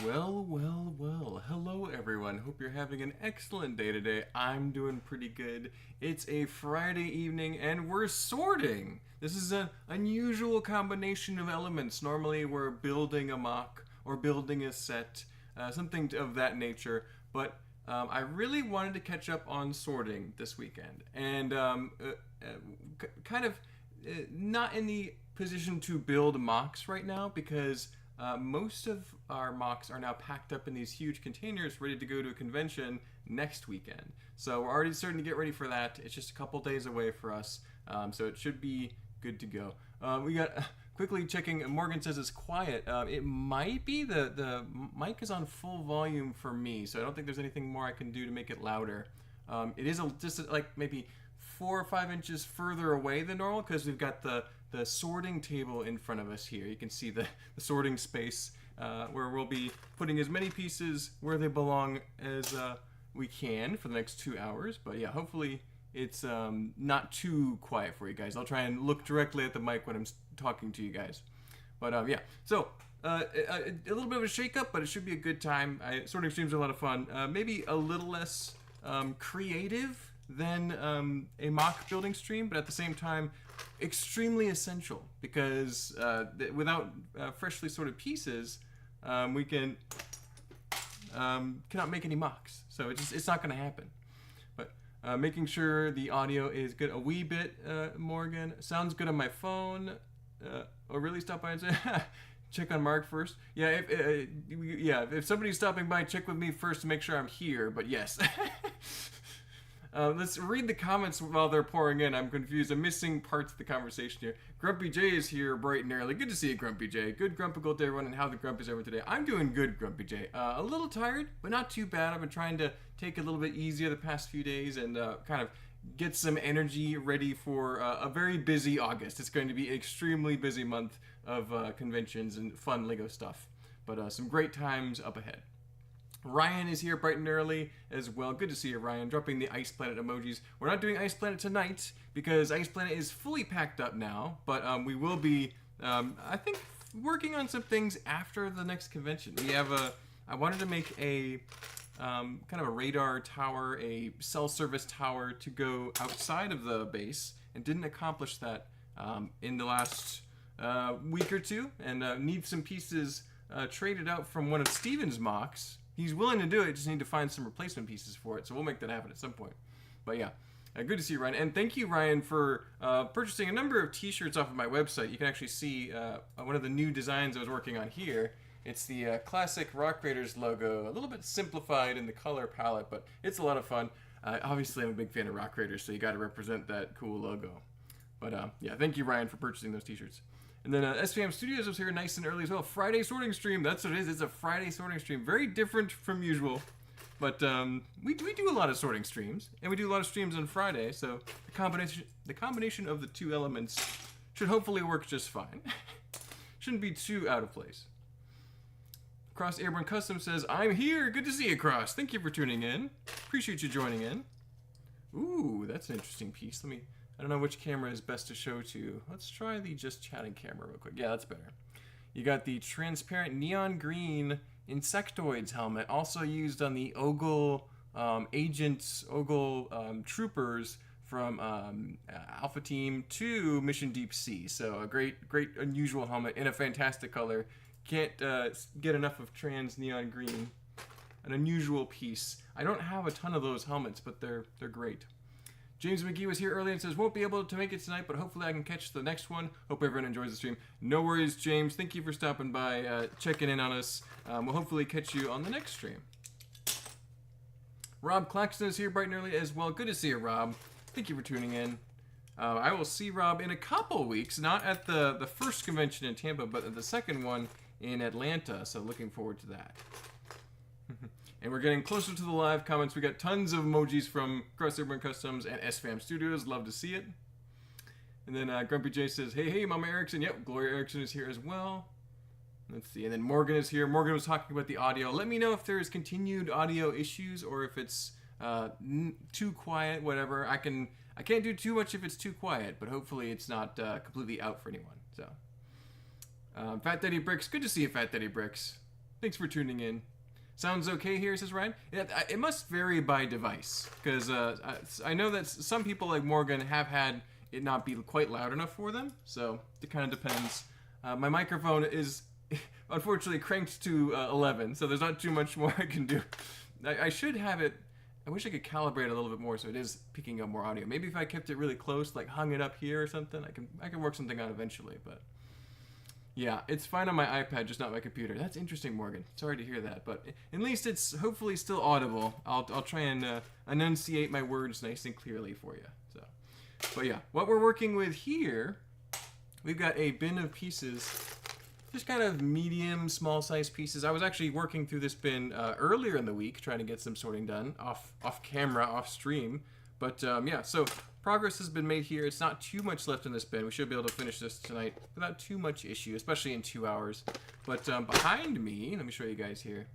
Well, well, well. Hello, everyone. Hope you're having an excellent day today. I'm doing pretty good. It's a Friday evening, and we're sorting. This is an unusual combination of elements. Normally, we're building a mock or building a set, something of that nature. But I really wanted to catch up on sorting this weekend, and kind of not in the position to build mocks right now because most of our mocks are now packed up in these huge containers ready to go to a convention next weekend. So we're already starting to get ready for that. It's just a couple days away for us, so it should be good to go. We got quickly checking. Morgan says it's quiet. It might be the mic is on full volume for me, so I don't think there's anything more I can do to make it louder. It is just like maybe 4 or 5 inches further away than normal because we've got the sorting table in front of us here. You can see the sorting space where we'll be putting as many pieces where they belong as we can for the next 2 hours. But yeah, hopefully it's not too quiet for you guys. I'll try and look directly at the mic when I'm talking to you guys. But yeah, so a little bit of a shake-up, but it should be a good time. Sorting streams are a lot of fun. Maybe a little less creative than a mock building stream, but at the same time extremely essential because without freshly sorted pieces we cannot make any mocks, so it's not going to happen. But making sure the audio is good a wee bit. Morgan, sounds good on my phone. Oh really? Stop by and say check on Mark first. Yeah, if somebody's stopping by, check with me first to make sure I'm here, but yes. Let's read the comments while they're pouring in. I'm confused. I'm missing parts of the conversation here. Grumpy J is here bright and early. Good to see you, Grumpy J. Good Grumpical day, everyone, and how the grump is over today. I'm doing good, Grumpy J. A little tired, but not too bad. I've been trying to take it a little bit easier the past few days and kind of get some energy ready for a very busy August. It's going to be an extremely busy month of conventions and fun LEGO stuff, but some great times up ahead. Ryan is here bright and early as well. Good to see you, Ryan. Dropping the Ice Planet emojis. We're not doing Ice Planet tonight because Ice Planet is fully packed up now, but we will be, I think, working on some things after the next convention. We have I wanted to make a kind of a radar tower, a cell service tower to go outside of the base, and didn't accomplish that in the last week or two, and need some pieces traded out from one of Steven's mocks. He's willing to do it, just need to find some replacement pieces for it, so we'll make that happen at some point. But yeah, good to see you, Ryan. And thank you, Ryan, for purchasing a number of t-shirts off of my website. You can actually see one of the new designs I was working on here. It's the classic Rock Raiders logo, a little bit simplified in the color palette, but it's a lot of fun. Obviously, I'm a big fan of Rock Raiders, so you got to represent that cool logo. But yeah, thank you, Ryan, for purchasing those t-shirts. And then SVM Studios was here nice and early as well. Friday sorting stream, that's what it is. It's a Friday sorting stream. Very different from usual. But we do a lot of sorting streams. And we do a lot of streams on Friday. So the combination of the two elements should hopefully work just fine. Shouldn't be too out of place. Cross Airborne Custom says, I'm here. Good to see you, Cross. Thank you for tuning in. Appreciate you joining in. Ooh, that's an interesting piece. I don't know which camera is best to show to. Let's try the just chatting camera real quick. Yeah, that's better. You got the transparent neon green insectoids helmet, also used on the Ogle agents, Ogle troopers from Alpha Team to Mission Deep Sea. So a great unusual helmet in a fantastic color. Can't get enough of trans neon green. An unusual piece. I don't have a ton of those helmets, but they're great. James McGee was here early and says, won't be able to make it tonight, but hopefully I can catch the next one. Hope everyone enjoys the stream. No worries, James. Thank you for stopping by, checking in on us. We'll hopefully catch you on the next stream. Rob Claxton is here bright and early as well. Good to see you, Rob. Thank you for tuning in. I will see Rob in a couple weeks, not at the first convention in Tampa, but at the second one in Atlanta, so looking forward to that. And we're getting closer to the live comments. We got tons of emojis from Cross Airborne Customs and SFAM Studios. Love to see it. And then Grumpy J says, hey, Mama Erickson. Yep, Gloria Erickson is here as well. Let's see. And then Morgan is here. Morgan was talking about the audio. Let me know if there's continued audio issues or if it's too quiet, whatever. I can't do too much if it's too quiet, but hopefully it's not completely out for anyone. So, Fat Daddy Bricks. Good to see you, Fat Daddy Bricks. Thanks for tuning in. Sounds okay here, says Ryan. It must vary by device, because I know that some people like Morgan have had it not be quite loud enough for them, so it kind of depends. My microphone is unfortunately cranked to 11, so there's not too much more I can do. I should have it. I wish I could calibrate it a little bit more so it is picking up more audio. Maybe if I kept it really close, like hung it up here or something, I can work something out eventually. But yeah, it's fine on my iPad, just not my computer. That's interesting, Morgan. Sorry to hear that, but at least it's hopefully still audible. I'll try and enunciate my words nice and clearly for you. So, but yeah, what we're working with here, we've got a bin of pieces. Just kind of medium, small-sized pieces. I was actually working through this bin earlier in the week, trying to get some sorting done off camera, off stream. But yeah, so progress has been made here. It's not too much left in this bin. We should be able to finish this tonight without too much issue, especially in 2 hours. But behind me, let me show you guys here.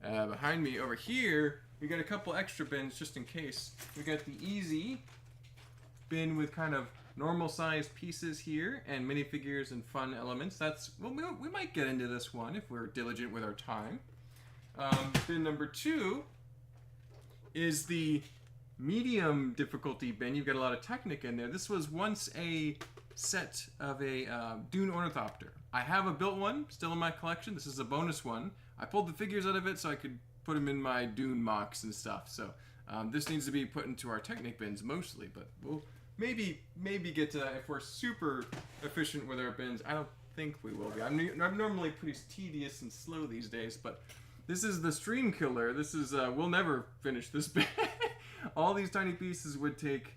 Behind me over here, we got a couple extra bins just in case. We got the easy bin with kind of normal sized pieces here and minifigures and fun elements. That's, well, we might get into this one if we're diligent with our time. Bin number 2 is the medium difficulty bin. You've got a lot of Technic in there. This was once a set of a Dune Ornithopter. I have a built one still in my collection. This is a bonus one. I pulled the figures out of it so I could put them in my Dune mocks and stuff. So this needs to be put into our Technic bins mostly, but we'll maybe get to that if we're super efficient with our bins. I don't think we will be. I'm normally pretty tedious and slow these days, but this is the stream killer. This is we'll never finish this bin. All these tiny pieces would take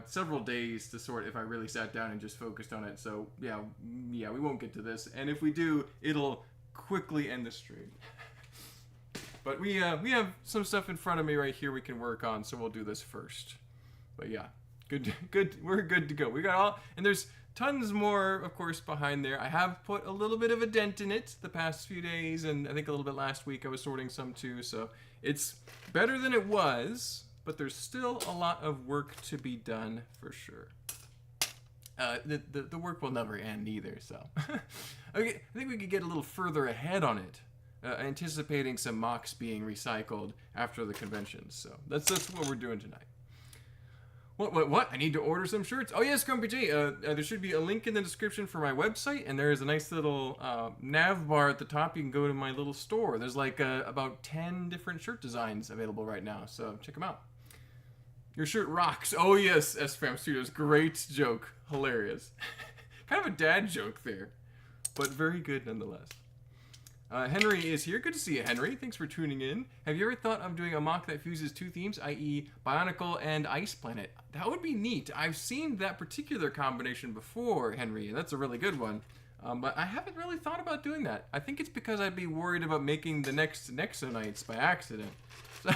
several days to sort if I really sat down and just focused on it. So yeah, we won't get to this, and if we do, it'll quickly end the stream. But we have some stuff in front of me right here we can work on, so we'll do this first. But yeah. Good. We're good to go. We got all, and there's tons more, of course, behind there. I have put a little bit of a dent in it the past few days, and I think a little bit last week I was sorting some too, so it's better than it was, but there's still a lot of work to be done for sure. The work will never end either, so. Okay, I think we could get a little further ahead on it, anticipating some mocks being recycled after the conventions, so that's what we're doing tonight. What? I need to order some shirts. Oh yes, Grumpy J. There should be a link in the description for my website, and there is a nice little nav bar at the top. You can go to my little store. There's like about 10 different shirt designs available right now, so check them out. Your shirt rocks. Oh yes, S-Fam Studios. Great joke. Hilarious. Kind of a dad joke there, but very good nonetheless. Henry is here. Good to see you, Henry. Thanks for tuning in. Have you ever thought of doing a mock that fuses 2 themes, i.e. Bionicle and Ice Planet? That would be neat. I've seen that particular combination before, Henry, and that's a really good one. But I haven't really thought about doing that. I think it's because I'd be worried about making the next Nexonites by accident. So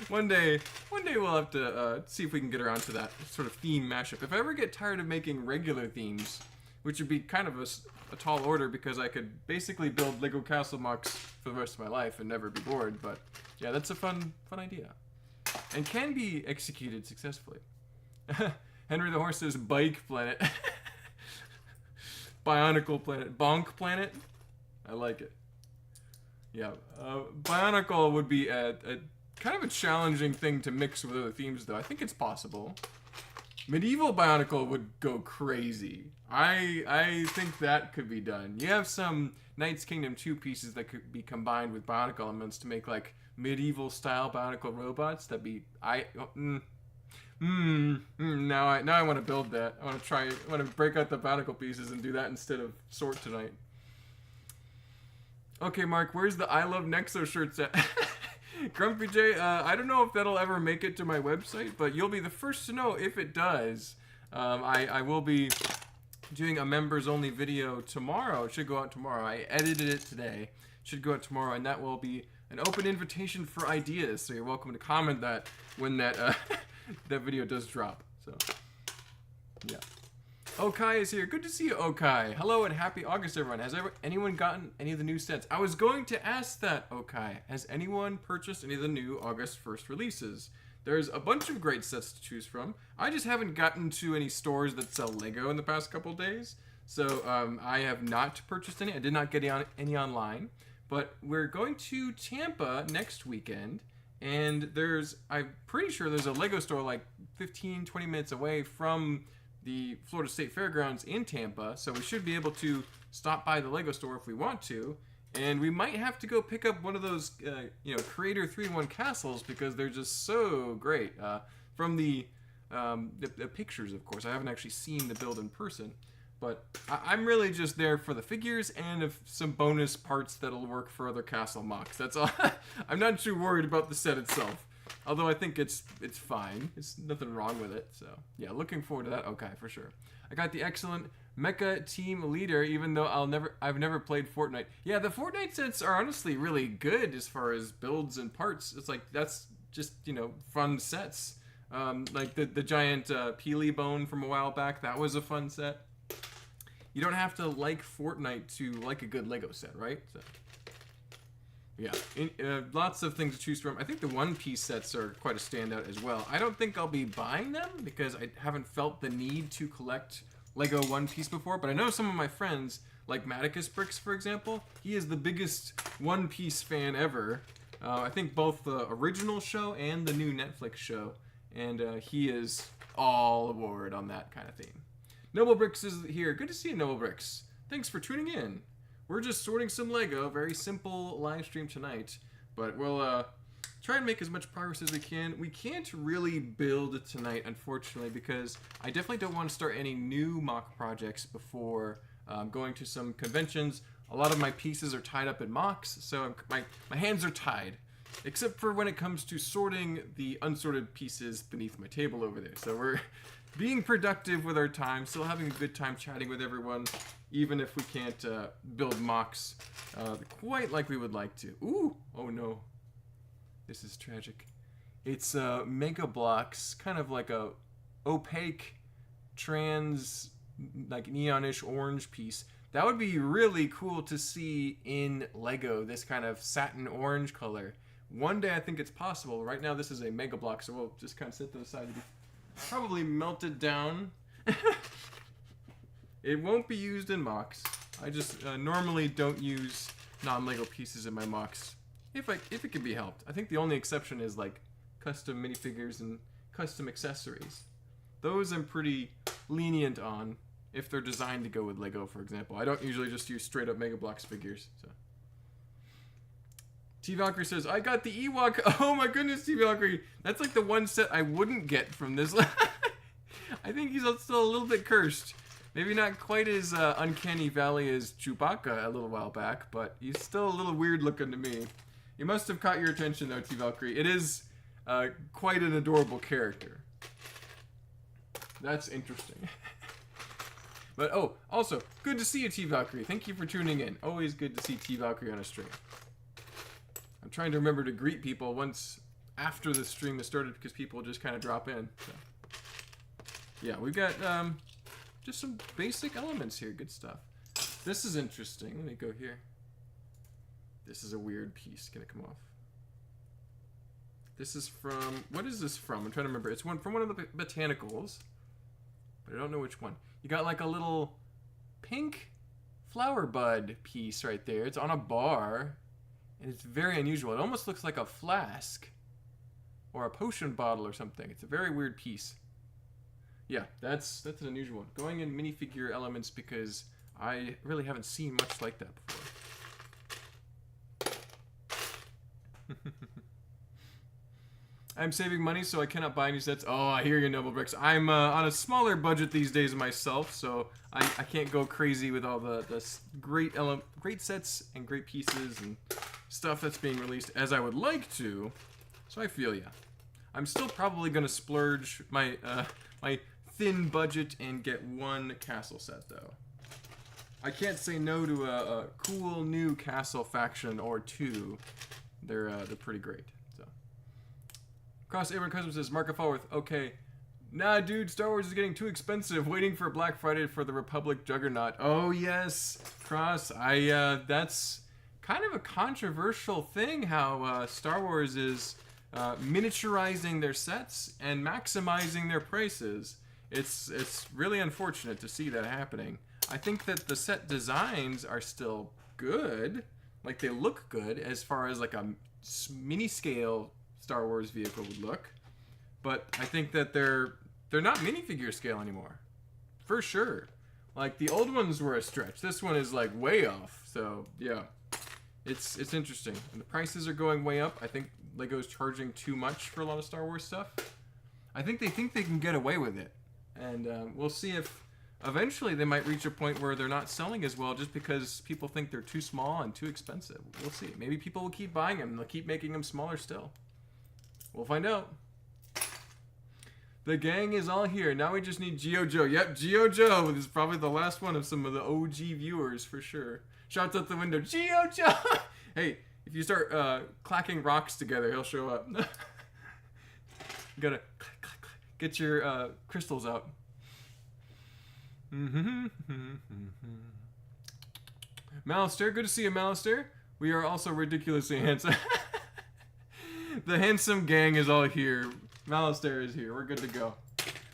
one day we'll have to see if we can get around to that sort of theme mashup. If I ever get tired of making regular themes, which would be kind of a tall order because I could basically build Lego Castle mocks for the rest of my life and never be bored. But yeah, that's a fun idea, and can be executed successfully. Henry the Horse says Bike Planet, Bionicle Planet, Bonk Planet. I like it. Yeah, Bionicle would be a kind of a challenging thing to mix with other themes, though. I think it's possible. Medieval Bionicle would go crazy. I think that could be done. You have some Knights Kingdom 2 pieces that could be combined with Bionicle elements to make like medieval style Bionicle robots. That'd be now I want to build that. I want to break out the Bionicle pieces and do that instead of sort tonight. Okay, Mark, where's the I Love Nexo shirts at? Grumpy J, I don't know if that'll ever make it to my website, but you'll be the first to know if it does. I will be doing a members only video tomorrow. It should go out tomorrow. I edited it today. It should go out tomorrow, and that will be an open invitation for ideas. So you're welcome to comment that when that that video does drop. So yeah. Okai is here. Good to see you, Okai. Hello and happy August, everyone. Has anyone gotten any of the new sets? I was going to ask that, Okai. Has anyone purchased any of the new August 1st releases? There's a bunch of great sets to choose from. I just haven't gotten to any stores that sell Lego in the past couple days. So I have not purchased any. I did not get any online. But we're going to Tampa next weekend. And I'm pretty sure there's a Lego store like 15, 20 minutes away from the Florida State Fairgrounds in Tampa. So we should be able to stop by the Lego store if we want to. And we might have to go pick up one of those, Creator 3-in-1 castles because they're just so great. From the pictures, of course. I haven't actually seen the build in person. But I'm really just there for the figures and if some bonus parts that'll work for other castle mocks. That's all. I'm not too worried about the set itself. Although I think it's fine. There's nothing wrong with it. So, yeah, looking forward to that. Okay, for sure. I got the excellent Mecha Team Leader, even though I've never played Fortnite. Yeah, the Fortnite sets are honestly really good as far as builds and parts. It's like, that's just, fun sets. Like the giant Peely bone from a while back, that was a fun set. You don't have to like Fortnite to like a good Lego set, right? So, yeah, lots of things to choose from. I think the One Piece sets are quite a standout as well. I don't think I'll be buying them because I haven't felt the need to collect Lego One Piece before, but I know some of my friends, like Maticus Bricks, for example, he is the biggest One Piece fan ever. I think both the original show and the new Netflix show, and he is all aboard on that kind of theme. Noble Bricks is here. Good to see you, Noble Bricks. Thanks for tuning in. We're just sorting some Lego. Very simple live stream tonight. But we'll try and make as much progress as we can. We can't really build tonight, unfortunately, because I definitely don't want to start any new mock projects before going to some conventions. A lot of my pieces are tied up in mocks, so my hands are tied. Except for when it comes to sorting the unsorted pieces beneath my table over there. So we're being productive with our time, still having a good time chatting with everyone, even if we can't build mocks quite like we would like to. Ooh! Oh no. This is tragic. It's Mega Bloks, kind of like a opaque, trans, like neonish orange piece. That would be really cool to see in Lego, this kind of satin orange color. One day I think it's possible. Right now this is a Mega Blok, so we'll just kind of set those aside to be probably melted down. It won't be used in mocks. I just normally don't use non-Lego pieces in my mocks if it can be helped. I think the only exception is like custom minifigures and custom accessories. Those I'm pretty lenient on if they're designed to go with Lego, for example. I don't usually just use straight up Mega Bloks figures. So. T-Valkyrie says, I got the Ewok. Oh my goodness, T-Valkyrie. That's like the one set I wouldn't get from this. I think he's still a little bit cursed. Maybe not quite as uncanny valley as Chewbacca a little while back, but he's still a little weird looking to me. He must have caught your attention though, T-Valkyrie. It is quite an adorable character. That's interesting. But oh, also, good to see you, T-Valkyrie. Thank you for tuning in. Always good to see T-Valkyrie on a stream. I'm trying to remember to greet people once after the stream has started because people just kind of drop in. So. Yeah, we've got just some basic elements here. Good stuff. This is interesting. Let me go here. This is a weird piece. Can it come off? This is from... What is this from? I'm trying to remember. It's from one of the botanicals. But I don't know which one. You got like a little pink flower bud piece right there. It's on a bar. And it's very unusual. It almost looks like a flask or a potion bottle or something. It's a very weird piece. Yeah, that's an unusual one. Going in minifigure elements because I really haven't seen much like that before. I'm saving money so I cannot buy any sets. Oh, I hear you, Noble Bricks. I'm on a smaller budget these days myself, so I can't go crazy with all the great sets and great pieces and stuff that's being released as I would like to. So I feel ya. I'm still probably gonna splurge my my thin budget and get one castle set though. I can't say no to a cool new castle faction or two. They're pretty great. So Cross Abraham Custom says Mark Falworth. Okay. Nah, dude, Star Wars is getting too expensive. Waiting for Black Friday for the Republic Juggernaut. Oh yes, Cross. That's kind of a controversial thing how Star Wars is miniaturizing their sets and maximizing their prices. It's really unfortunate to see that happening. I think that the set designs are still good. Like, they look good as far as like a mini scale Star Wars vehicle would look. But I think that they're not minifigure scale anymore. For sure. Like, the old ones were a stretch. This one is like way off. So yeah, it's interesting. And the prices are going way up. I think Lego's charging too much for a lot of Star Wars stuff. I think they can get away with it. And we'll see if eventually they might reach a point where they're not selling as well just because people think they're too small and too expensive. We'll see. Maybe people will keep buying them. They'll keep making them smaller still. We'll find out. The gang is all here. Now we just need Geo Joe. Yep, Geo Joe is probably the last one of some of the OG viewers for sure. Shouts out the window, Geo Joe! Hey, if you start clacking rocks together, he'll show up. You gotta get your crystals out. Malister, good to see you, Malister. We are also ridiculously handsome. The handsome gang is all here. Malister is here. We're good to go.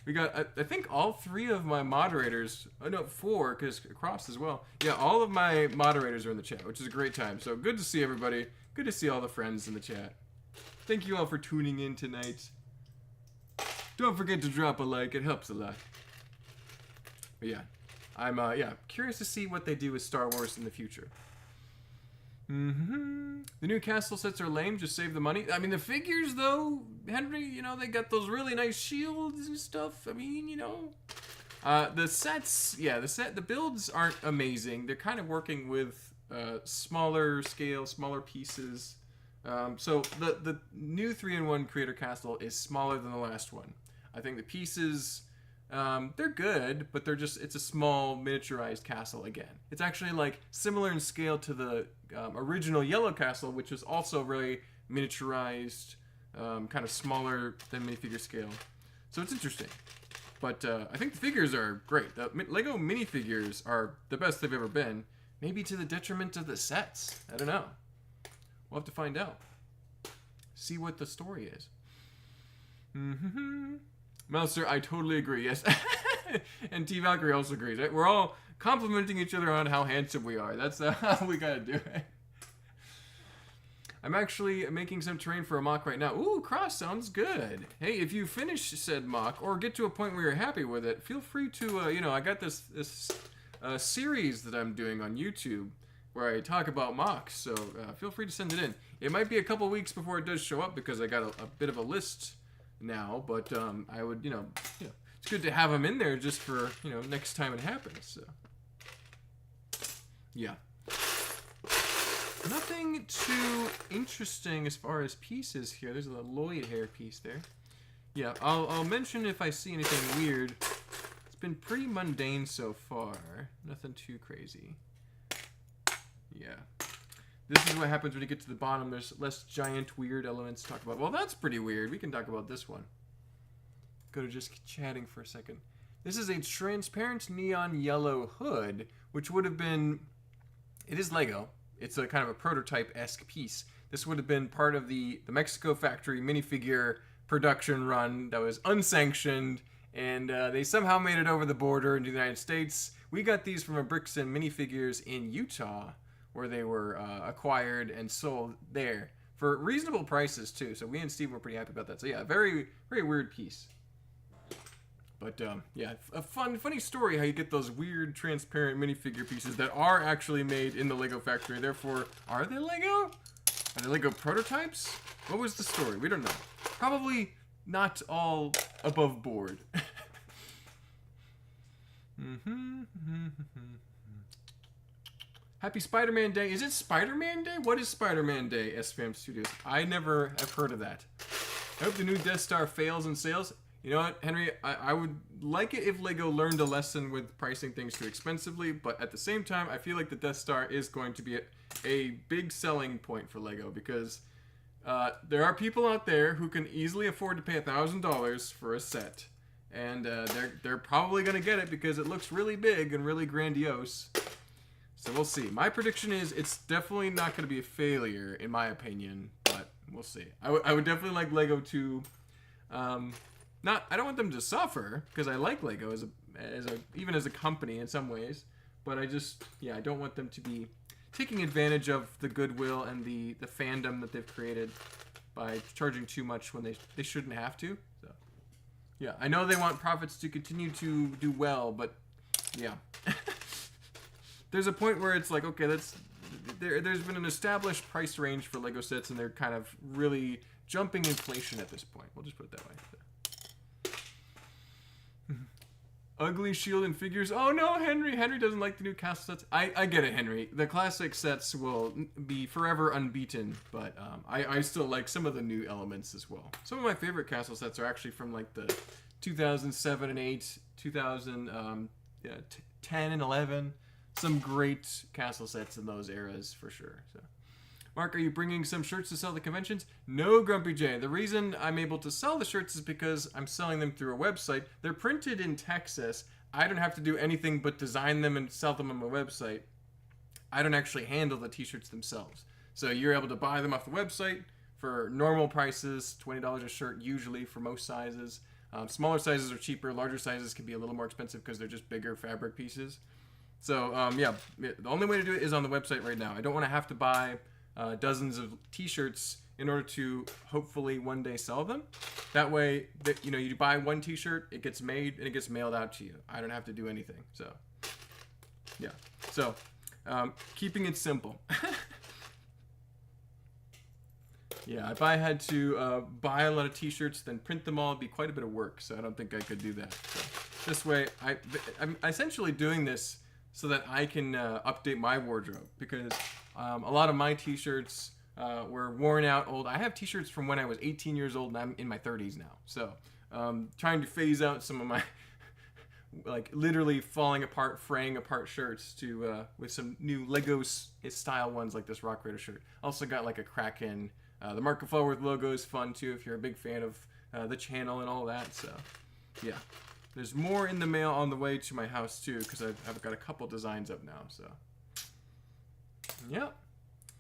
We got, I think, all 3 of my moderators. Oh, no, 4, because Cross as well. Yeah, all of my moderators are in the chat, which is a great time. So good to see everybody. Good to see all the friends in the chat. Thank you all for tuning in tonight. Don't forget to drop a like. It helps a lot. But yeah, I'm curious to see what they do with Star Wars in the future. The new castle sets are lame, just save the money. I mean, the figures, though, Henry, you know, they got those really nice shields and stuff. I mean, you know. The sets, yeah, the builds aren't amazing. They're kind of working with smaller scale, smaller pieces. So the new 3-in-1 Creator Castle is smaller than the last one. I think the pieces, they're good, but it's a small miniaturized castle again. It's actually like similar in scale to the original Yellow Castle, which is also very miniaturized, kind of smaller than minifigure scale. So it's interesting. But I think the figures are great. The Lego minifigures are the best they've ever been. Maybe to the detriment of the sets. I don't know. We'll have to find out. See what the story is. Mouser, I totally agree, yes. And T. Valkyrie also agrees, right? We're all complimenting each other on how handsome we are. That's how we gotta do it. I'm actually making some terrain for a mock right now. Ooh, Cross sounds good. Hey, if you finish said mock or get to a point where you're happy with it, feel free to, you know, I got this series that I'm doing on YouTube where I talk about mocks, so feel free to send it in. It might be a couple weeks before it does show up because I got a bit of a list now, but I would, you know, it's good to have them in there just for, you know, next time it happens, so. Yeah. Nothing too interesting as far as pieces here. There's a Lloyd hair piece there. Yeah, I'll mention if I see anything weird. It's been pretty mundane so far. Nothing too crazy. Yeah. This is what happens when you get to the bottom. There's less giant weird elements to talk about. Well, that's pretty weird. We can talk about this one. Go to just chatting for a second. This is a transparent neon yellow hood, which would have been... It is Lego. It's a kind of a prototype-esque piece. This would have been part of the Mexico factory minifigure production run that was unsanctioned, and they somehow made it over the border into the United States. We got these from a Bricks and Minifigures in Utah, where they were acquired and sold there for reasonable prices too. So we and Steve were pretty happy about that. So yeah, very, very weird piece. But yeah, a funny story how you get those weird transparent minifigure pieces that are actually made in the Lego factory. Therefore, are they Lego? Are they Lego prototypes? What was the story? We don't know. Probably not all above board. Happy Spider-Man Day. Is it Spider-Man Day? What is Spider-Man Day, SFAM Studios? I never have heard of that. I hope the new Death Star fails in sales. You know what, Henry? I would like it if Lego learned a lesson with pricing things too expensively, but at the same time, I feel like the Death Star is going to be a big selling point for Lego because there are people out there who can easily afford to pay $1,000 for a set, and they're probably going to get it because it looks really big and really grandiose. So we'll see. My prediction is it's definitely not going to be a failure, in my opinion, but we'll see. I would definitely like Lego to... I don't want them to suffer because I like Lego even as a company in some ways, but I just, yeah, I don't want them to be taking advantage of the goodwill and the fandom that they've created by charging too much when they shouldn't have to. So, yeah, I know they want profits to continue to do well, but yeah. There's a point where it's like, okay, there's been an established price range for Lego sets, and they're kind of really jumping inflation at this point. We'll just put it that way. Ugly shield and figures. Oh no, Henry. Henry doesn't like the new castle sets. I get it, Henry. The classic sets will be forever unbeaten, but I still like some of the new elements as well. Some of my favorite castle sets are actually from like the 2007 and 8, 2010 and 11. Some great castle sets in those eras for sure. So, Mark, are you bringing some shirts to sell at the conventions? No, Grumpy J. The reason I'm able to sell the shirts is because I'm selling them through a website. They're printed in Texas. I don't have to do anything but design them and sell them on my website. I don't actually handle the t-shirts themselves. So you're able to buy them off the website for normal prices, $20 a shirt usually for most sizes. Smaller sizes are cheaper. Larger sizes can be a little more expensive because they're just bigger fabric pieces. So, yeah, the only way to do it is on the website right now. I don't want to have to buy dozens of t-shirts in order to hopefully one day sell them. That way, you buy one t-shirt, it gets made, and it gets mailed out to you. I don't have to do anything. So, yeah. So, keeping it simple. Yeah, if I had to buy a lot of t-shirts, then print them all, it'd be quite a bit of work. So I don't think I could do that. So, this way, I'm essentially doing this so that I can update my wardrobe, because a lot of my t-shirts were worn out, old. I have t-shirts from when I was 18 years old, and I'm in my 30s now. So trying to phase out some of my like literally falling apart, fraying apart shirts to with some new Lego style ones like this Rock Raider shirt. Also got like a Kraken. The Mark of Forward logo is fun too if you're a big fan of the channel and all that. So yeah. There's more in the mail on the way to my house too, because I've got a couple designs up now. So, yeah,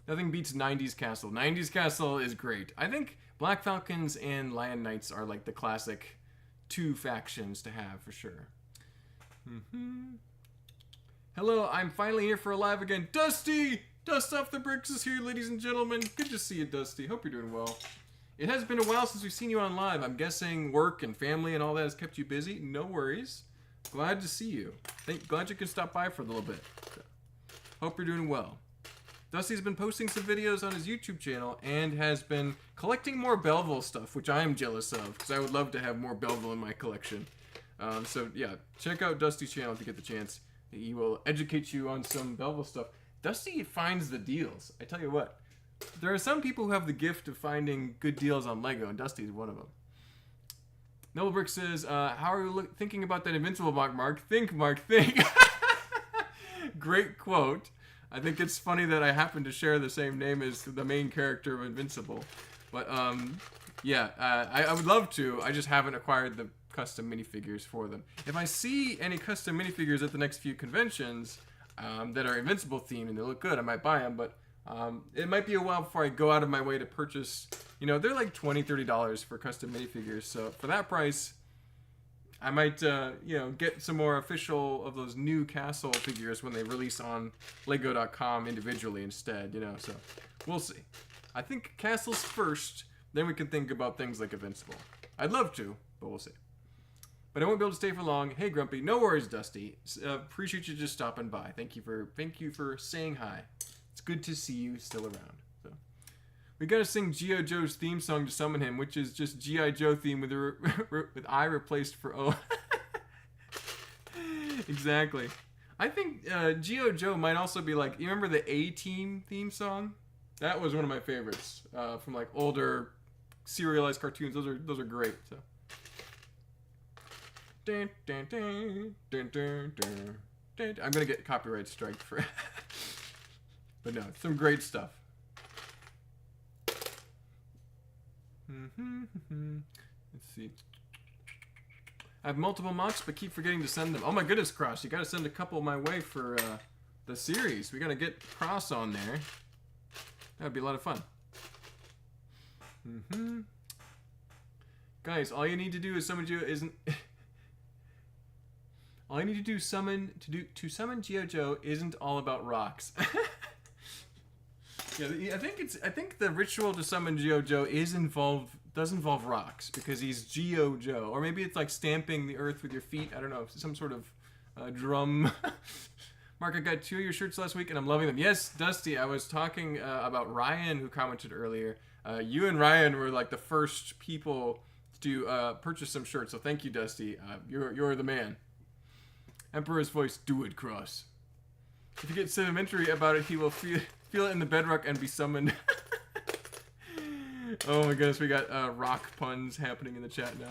nothing beats 90s Castle. 90s Castle is great. I think Black Falcons and Lion Knights are like the classic two factions to have for sure. Hello, I'm finally here for a live again. Dusty! Dust Off the Bricks is here, ladies and gentlemen. Good to see you, Dusty. Hope you're doing well. It has been a while since we've seen you on live. I'm guessing work and family and all that has kept you busy. No worries. Glad to see you. Glad you could stop by for a little bit. So, hope you're doing well. Dusty's been posting some videos on his YouTube channel and has been collecting more Belleville stuff, which I am jealous of, because I would love to have more Belleville in my collection. So yeah, check out Dusty's channel if you get the chance. He will educate you on some Belleville stuff. Dusty finds the deals. I tell you what. There are some people who have the gift of finding good deals on Lego, and Dusty's one of them. Noble says, how are you thinking about that Invincible block, Mark? Think, Mark, think. Great quote. I think it's funny that I happen to share the same name as the main character of Invincible. But, yeah, I would love to. I just haven't acquired the custom minifigures for them. If I see any custom minifigures at the next few conventions that are Invincible themed and they look good, I might buy them, but it might be a while before I go out of my way to purchase. You know, they're like $20, $30 for custom minifigures. So for that price, I might, get some more official of those new Castle figures when they release on Lego.com individually instead, So we'll see. I think Castle's first, then we can think about things like Invincible. I'd love to, but we'll see. But I won't be able to stay for long. Hey, Grumpy. No worries, Dusty. Appreciate you just stopping by. Thank you for saying hi. It's good to see you still around. So, we gotta sing G.I. Joe's theme song to summon him, which is just G.I. Joe theme with I replaced for O. Exactly. I think G.I. Joe might also be like, you remember the A-Team theme song? That was one of my favorites from like older serialized cartoons. Those are great. So. Dun, dun, dun, dun, dun, dun, dun. I'm gonna get copyright strike for. But no, some great stuff. Let's see. I have multiple mocks, but keep forgetting to send them. Oh my goodness, Cross! You gotta send a couple my way for the series. We gotta get Cross on there. That'd be a lot of fun. Guys, all you need to do is summon you isn't. All you need to do to summon Geo Joe isn't all about rocks. Yeah, I think the ritual to summon Geo Joe does involve rocks because he's Geo Joe, or maybe it's like stamping the earth with your feet. I don't know, some sort of drum. Mark, I got 2 of your shirts last week and I'm loving them. Yes, Dusty, I was talking about Ryan who commented earlier. You and Ryan were like the first people to purchase some shirts, so thank you, Dusty. You're the man. Emperor's voice, do it, Cross. If you get sentimentary about it, he will feel it in the bedrock and be summoned. Oh my goodness, we got rock puns happening in the chat now.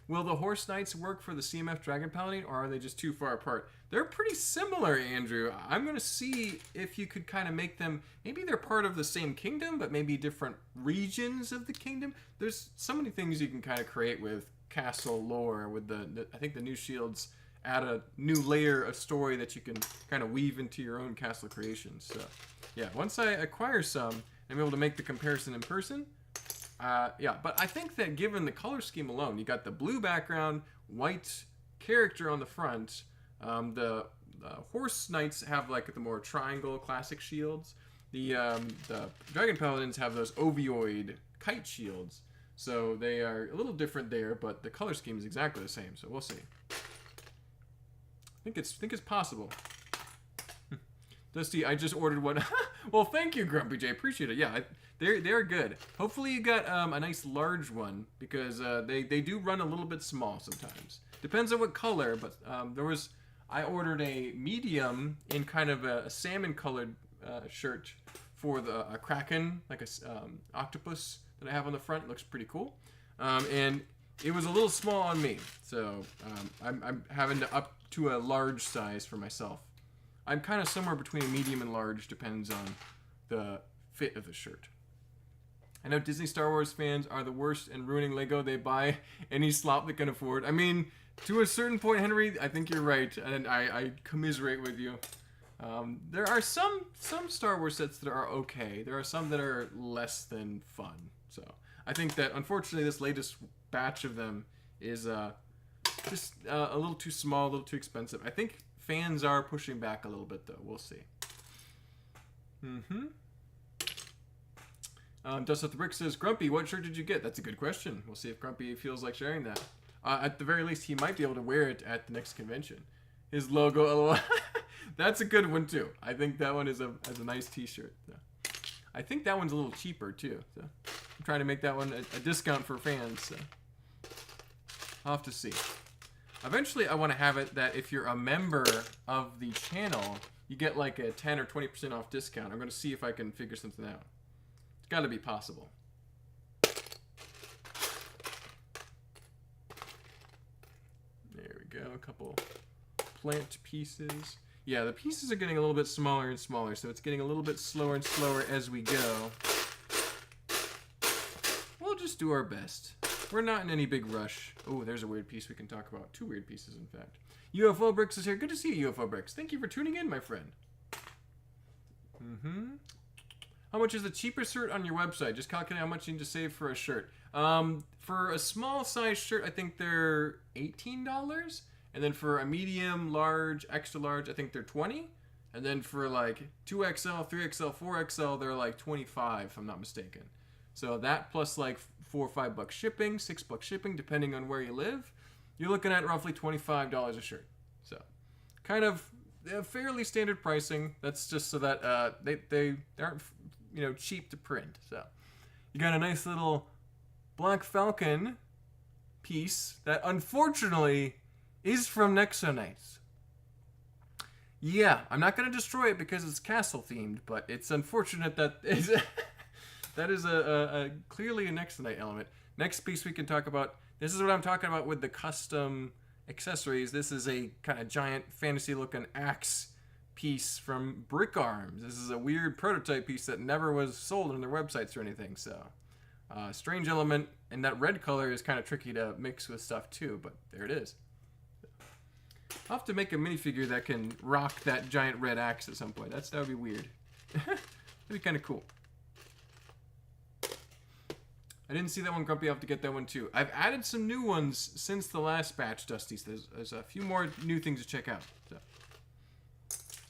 Will the Horse Knights work for the CMF Dragon Paladin, or are they just too far apart? They're pretty similar, Andrew. I'm going to see if you could kind of make them... Maybe they're part of the same kingdom, but maybe different regions of the kingdom. There's so many things you can kind of create with castle lore. With I think the new shields add a new layer of story that you can kind of weave into your own castle creations. So, yeah, once I acquire some, I'm able to make the comparison in person. Yeah, but I think that given the color scheme alone, you got the blue background, white character on the front. The Horse Knights have like the more triangle classic shields. The Dragon Paladins have those ovoid kite shields. So they are a little different there, but the color scheme is exactly the same. So we'll see. I think it's possible. Dusty, I just ordered one. Well, thank you, Grumpy J. Appreciate it. Yeah, they're good. Hopefully you got a nice large one because they do run a little bit small sometimes. Depends on what color, but I ordered a medium in kind of a salmon colored shirt for a kraken, like a octopus that I have on the front. It looks pretty cool, and it was a little small on me, so I'm having to up to a large size for myself. I'm kind of somewhere between a medium and large, depends on the fit of the shirt. I know Disney Star Wars fans are the worst in ruining Lego. They buy any slop they can afford. I mean, to a certain point, Henry, I think you're right, and I commiserate with you. There are some Star Wars sets that are okay. There are some that are less than fun. So I think that, unfortunately, this latest batch of them is just a little too small, a little too expensive. I think fans are pushing back a little bit, though. We'll see. Dust Up the Brick says, Grumpy, what shirt did you get? That's a good question. We'll see if Grumpy feels like sharing that. At the very least, he might be able to wear it at the next convention. His logo, LOL. That's a good one, too. I think that one is a nice t-shirt. So. I think that one's a little cheaper, too. So I'm trying to make that one a discount for fans. So. I'll have to see. Eventually, I want to have it that if you're a member of the channel, you get like a 10 or 20% off discount. I'm going to see if I can figure something out. It's got to be possible. There we go. A couple plant pieces. Yeah, the pieces are getting a little bit smaller and smaller, so it's getting a little bit slower and slower as we go. We'll just do our best. We're not in any big rush. Oh, there's a weird piece we can talk about. 2 weird pieces, in fact. UFO Bricks is here. Good to see you, UFO Bricks. Thank you for tuning in, my friend. How much is the cheapest shirt on your website? Just calculate how much you need to save for a shirt. For a small size shirt, I think they're $18. And then for a medium, large, extra large, I think they're $20. And then for like 2XL, 3XL, 4XL, they're like $25, if I'm not mistaken. So that plus like $4 or $5 shipping, $6 shipping, depending on where you live, you're looking at roughly $25 a shirt. So kind of fairly standard pricing. That's just so that they aren't, you know, cheap to print. So you got a nice little Black Falcon piece that unfortunately is from Nexonites. Yeah, I'm not going to destroy it because it's castle themed, but it's unfortunate that that is a clearly a Nexonite element. Next piece we can talk about. This is what I'm talking about with the custom accessories. This is a kind of giant fantasy looking axe piece from Brick Arms. This is a weird prototype piece that never was sold on their websites or anything. So strange element, and that red color is kind of tricky to mix with stuff too, but there it is. I'll have to make a minifigure that can rock that giant red axe at some point. That would be weird. That'd be kind of cool. I didn't see that one, Grumpy. I'll have to get that one too. I've added some new ones since the last batch, Dusty. So there's a few more new things to check out. So,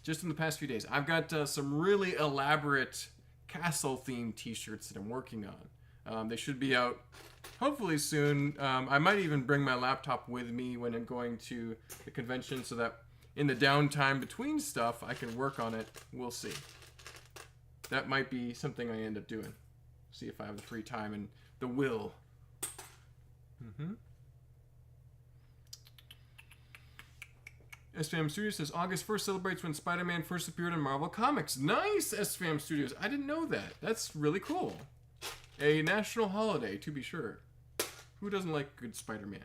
just in the past few days. I've got some really elaborate castle-themed t-shirts that I'm working on. They should be out hopefully soon. I might even bring my laptop with me when I'm going to the convention so that in the downtime between stuff, I can work on it. We'll see. That might be something I end up doing. See if I have the free time and the will. SFAM Studios says August 1st celebrates when Spider-Man first appeared in Marvel Comics. Nice, SFAM Studios. I didn't know that. That's really cool. A national holiday, to be sure. Who doesn't like good Spider-Man?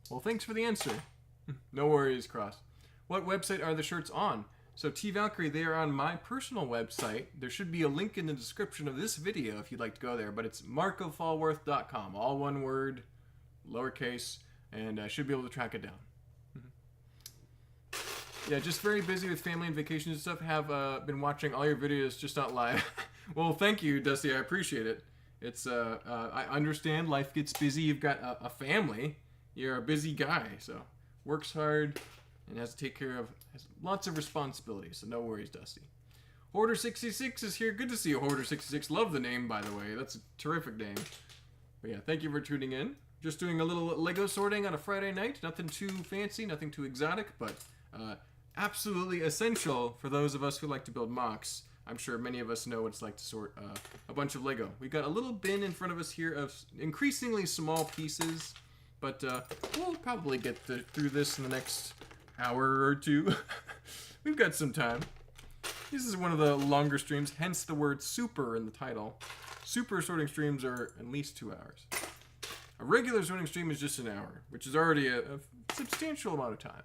Well, thanks for the answer. No worries, Cross. What website are the shirts on? So T-Valkyrie, they are on my personal website. There should be a link in the description of this video if you'd like to go there, but it's markofallworth.com. All one word, lowercase, and I should be able to track it down. Yeah, just very busy with family and vacations and stuff. Have been watching all your videos, just not live. Well, thank you, Dusty. I appreciate it. It's I understand life gets busy. You've got a family. You're a busy guy, so works hard and has to take care of, has lots of responsibilities, so no worries, Dusty. Hoarder66 is here. Good to see you, Hoarder66. Love the name, by the way. That's a terrific name. But yeah, thank you for tuning in. Just doing a little Lego sorting on a Friday night. Nothing too fancy, nothing too exotic, but absolutely essential for those of us who like to build mocks. I'm sure many of us know what it's like to sort a bunch of Lego. We've got a little bin in front of us here of increasingly small pieces, but we'll probably get through this in the next hour or two. We've got some time. This is one of the longer streams, hence the word super in the title. Super sorting streams are at least 2 hours. A regular sorting stream is just an hour, which is already a substantial amount of time.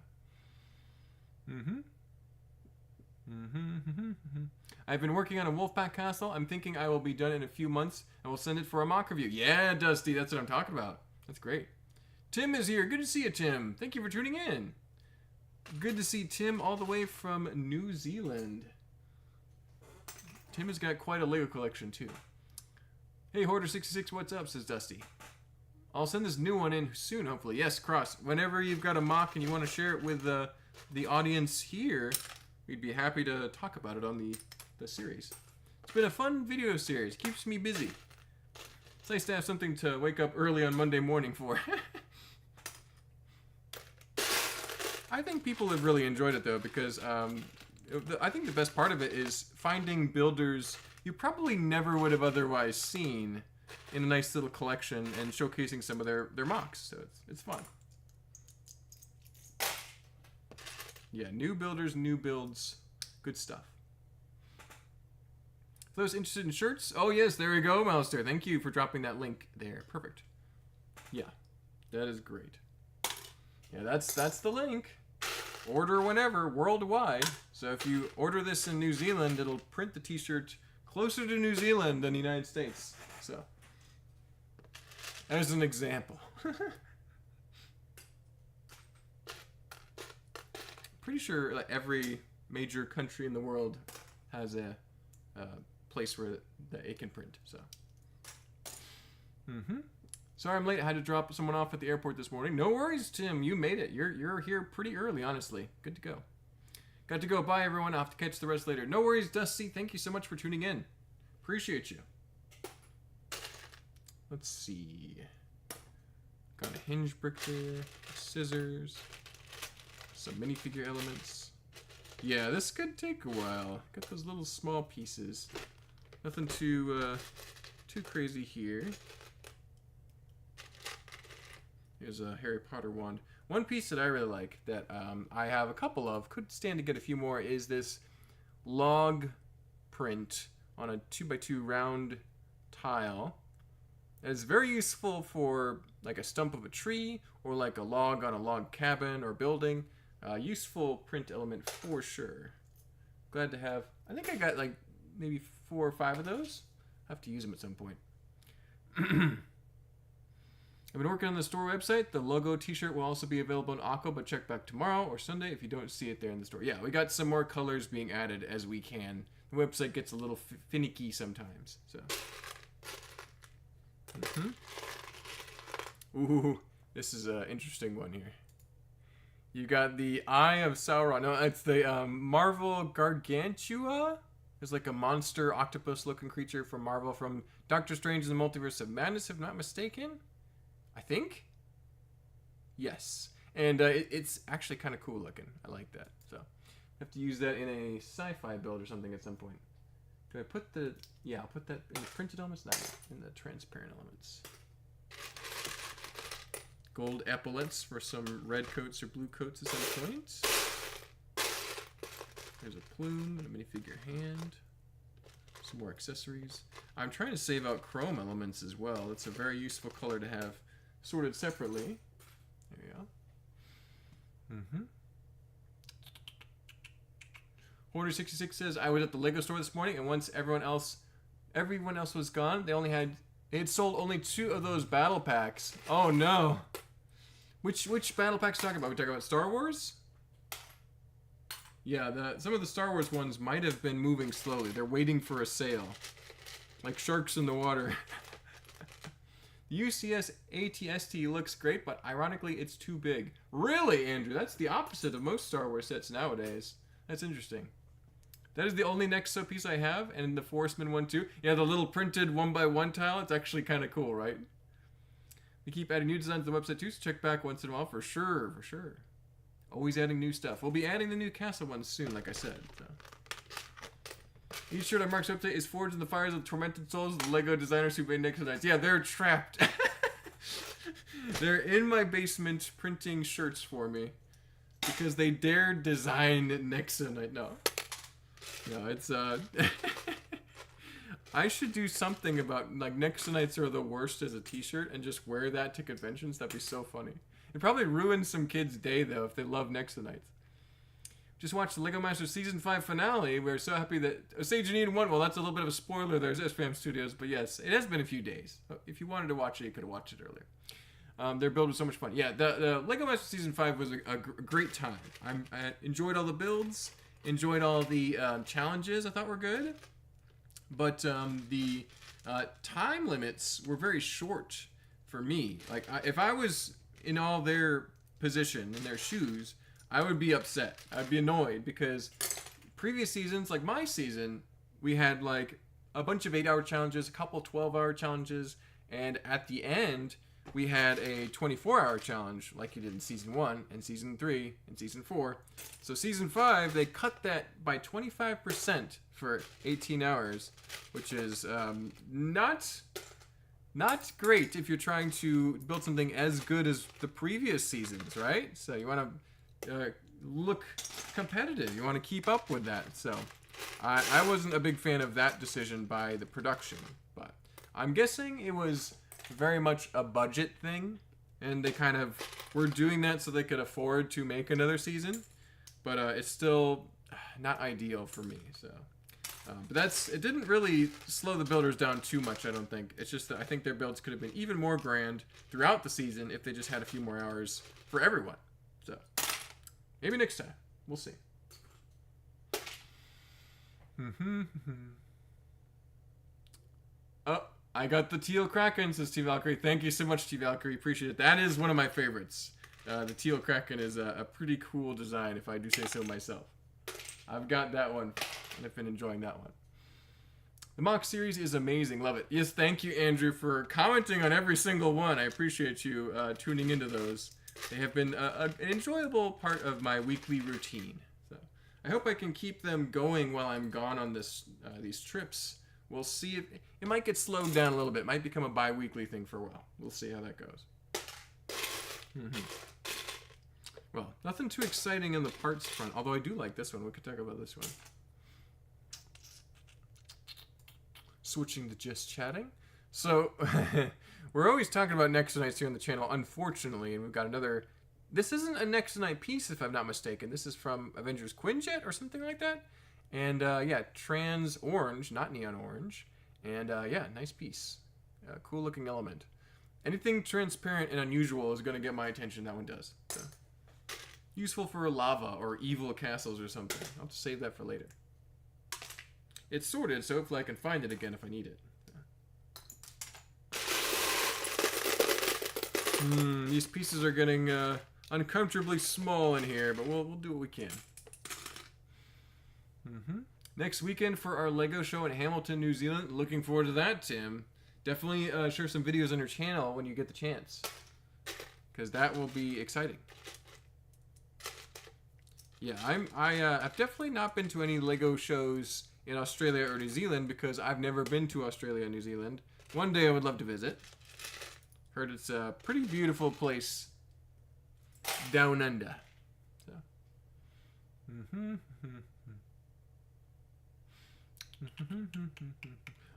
I've been working on a Wolfpack castle. I'm thinking I will be done in a few months and we'll send it for a mock review. Yeah, Dusty, that's what I'm talking about. That's great. Tim is here. Good to see you, Tim. Thank you for tuning in. Good to see Tim all the way from New Zealand. Tim has got quite a Lego collection, too. Hey, Hoarder66, what's up, says Dusty. I'll send this new one in soon, hopefully. Yes, Cross, whenever you've got a mock and you want to share it with the audience here, we'd be happy to talk about it on the series. It's been a fun video series. Keeps me busy. It's nice to have something to wake up early on Monday morning for. I think people have really enjoyed it, though, because I think the best part of it is finding builders you probably never would have otherwise seen in a nice little collection and showcasing some of their mocks. So it's fun. Yeah, new builders, new builds, good stuff. For those interested in shirts, oh yes, there we go, Mouster. Thank you for dropping that link there. Perfect. Yeah, that is great. Yeah, that's the link. Order whenever, worldwide. So if you order this in New Zealand, it'll print the t-shirt closer to New Zealand than the United States. So, as an example. Pretty sure like every major country in the world has a place where it can print. So, sorry I'm late. I had to drop someone off at the airport this morning. No worries, Tim. You made it. You're here pretty early, honestly. Good to go. Got to go. Bye, everyone. I'll have to catch the rest later. No worries, Dusty. Thank you so much for tuning in. Appreciate you. Let's see. Got a hinge brick there. Scissors. Some minifigure elements. Yeah, this could take a while. Got those little small pieces. Nothing too crazy here. Here's a Harry Potter wand. One piece that I really like that I have a couple of, could stand to get a few more, is this log print on a 2x2 round tile. It's very useful for like a stump of a tree or like a log on a log cabin or building. Useful print element for sure. Glad to have. I think I got like maybe 4 or 5 of those. I have to use them at some point. I've been working on the store website. The logo t-shirt will also be available in Aqua, but check back tomorrow or Sunday if you don't see it there in the store. Yeah, we got some more colors being added as we can. The website gets a little finicky sometimes, so. Ooh, this is an interesting one here. You got the Eye of Sauron. No, it's the Marvel Gargantua. It's like a monster octopus-looking creature from Marvel from Doctor Strange in the Multiverse of Madness, if not mistaken. I think? Yes. And it's actually kind of cool looking. I like that. So, I have to use that in a sci-fi build or something at some point. Do I put the... Yeah, I'll put that in the printed elements? Not in the transparent elements. Gold epaulets for some red coats or blue coats at some point. There's a plume and a minifigure hand. Some more accessories. I'm trying to save out chrome elements as well. It's a very useful color to have sorted separately. There you go. Hoarder66 says, I was at the Lego store this morning, and once everyone else was gone, they had sold only 2 of those battle packs. Oh no. Which battle packs are you talking about? We talking about Star Wars? Yeah, some of the Star Wars ones might have been moving slowly. They're waiting for a sale. Like sharks in the water. The UCS ATST looks great, but ironically it's too big. Really, Andrew? That's the opposite of most Star Wars sets nowadays. That's interesting. That is the only Nexo piece I have, and the Forestman one too. Yeah, the little printed 1x1 tile, it's actually kind of cool, right? We keep adding new designs to the website too, so check back once in a while for sure, for sure. Always adding new stuff. We'll be adding the new castle ones soon, like I said. So. Each shirt on Mark's website is forged in the fires of tormented souls of the Lego designers who made Nexonites. Yeah, they're trapped. They're in my basement printing shirts for me because they dared design Nexonite. No, it's I should do something about like Nexonites are the worst as a T-shirt and just wear that to conventions. That'd be so funny. It'd probably ruin some kids' day though if they love Nexonites. Just watched the Lego Masters Season 5 finale. We're so happy that Osage and Eden won. Well, that's a little bit of a spoiler. There's SPAM Studios, but yes, it has been a few days. If you wanted to watch it, you could have watched it earlier. Their build was so much fun. Yeah, the Lego Masters Season 5 was a great time. I enjoyed all the builds, enjoyed all the challenges I thought were good, but the time limits were very short for me. Like, if I was in all their position, in their shoes, I would be upset. I'd be annoyed because previous seasons, like my season, we had like a bunch of 8-hour challenges, a couple 12-hour challenges, and at the end, we had a 24-hour challenge like you did in Season 1 and Season 3 and Season 4. So Season 5, they cut that by 25% for 18 hours, which is not great if you're trying to build something as good as the previous seasons, right? So you want to look competitive. You want to keep up with that. So I wasn't a big fan of that decision by the production, but I'm guessing it was very much a budget thing, and they kind of were doing that so they could afford to make another season, but it's still not ideal for me. So but it didn't really slow the builders down too much, I don't think. It's just that I think their builds could have been even more grand throughout the season if they just had a few more hours for everyone. So maybe next time. We'll see. Oh, I got the Teal Kraken, says T Valkyrie. Thank you so much, T Valkyrie. Appreciate it. That is one of my favorites. The Teal Kraken is a pretty cool design, if I do say so myself. I've got that one, and I've been enjoying that one. The mock series is amazing. Love it. Yes, thank you, Andrew, for commenting on every single one. I appreciate you tuning into those. They have been an enjoyable part of my weekly routine. So I hope I can keep them going while I'm gone on these trips. We'll see if it might get slowed down a little bit. It might become a bi-weekly thing for a while. We'll see how that goes. Well, nothing too exciting in the parts front, although I do like this one. We could talk about this one. Switching to just chatting. So, we're always talking about Nexonites here on the channel, unfortunately, and we've got another... This isn't a Nexonite piece, if I'm not mistaken. This is from Avengers Quinjet or something like that. And, yeah, trans orange, not neon orange. And, yeah, nice piece. Cool-looking element. Anything transparent and unusual is going to get my attention. That one does. So. Useful for lava or evil castles or something. I'll have to save that for later. It's sorted, so hopefully I can find it again if I need it. These pieces are getting uncomfortably small in here, but we'll do what we can. Next weekend for our Lego show in Hamilton, New Zealand. Looking forward to that, Tim. Definitely share some videos on your channel when you get the chance, because that will be exciting. Yeah, I've definitely not been to any Lego shows in Australia or New Zealand because I've never been to Australia and New Zealand. One day I would love to visit. Heard it's a pretty beautiful place down under. So.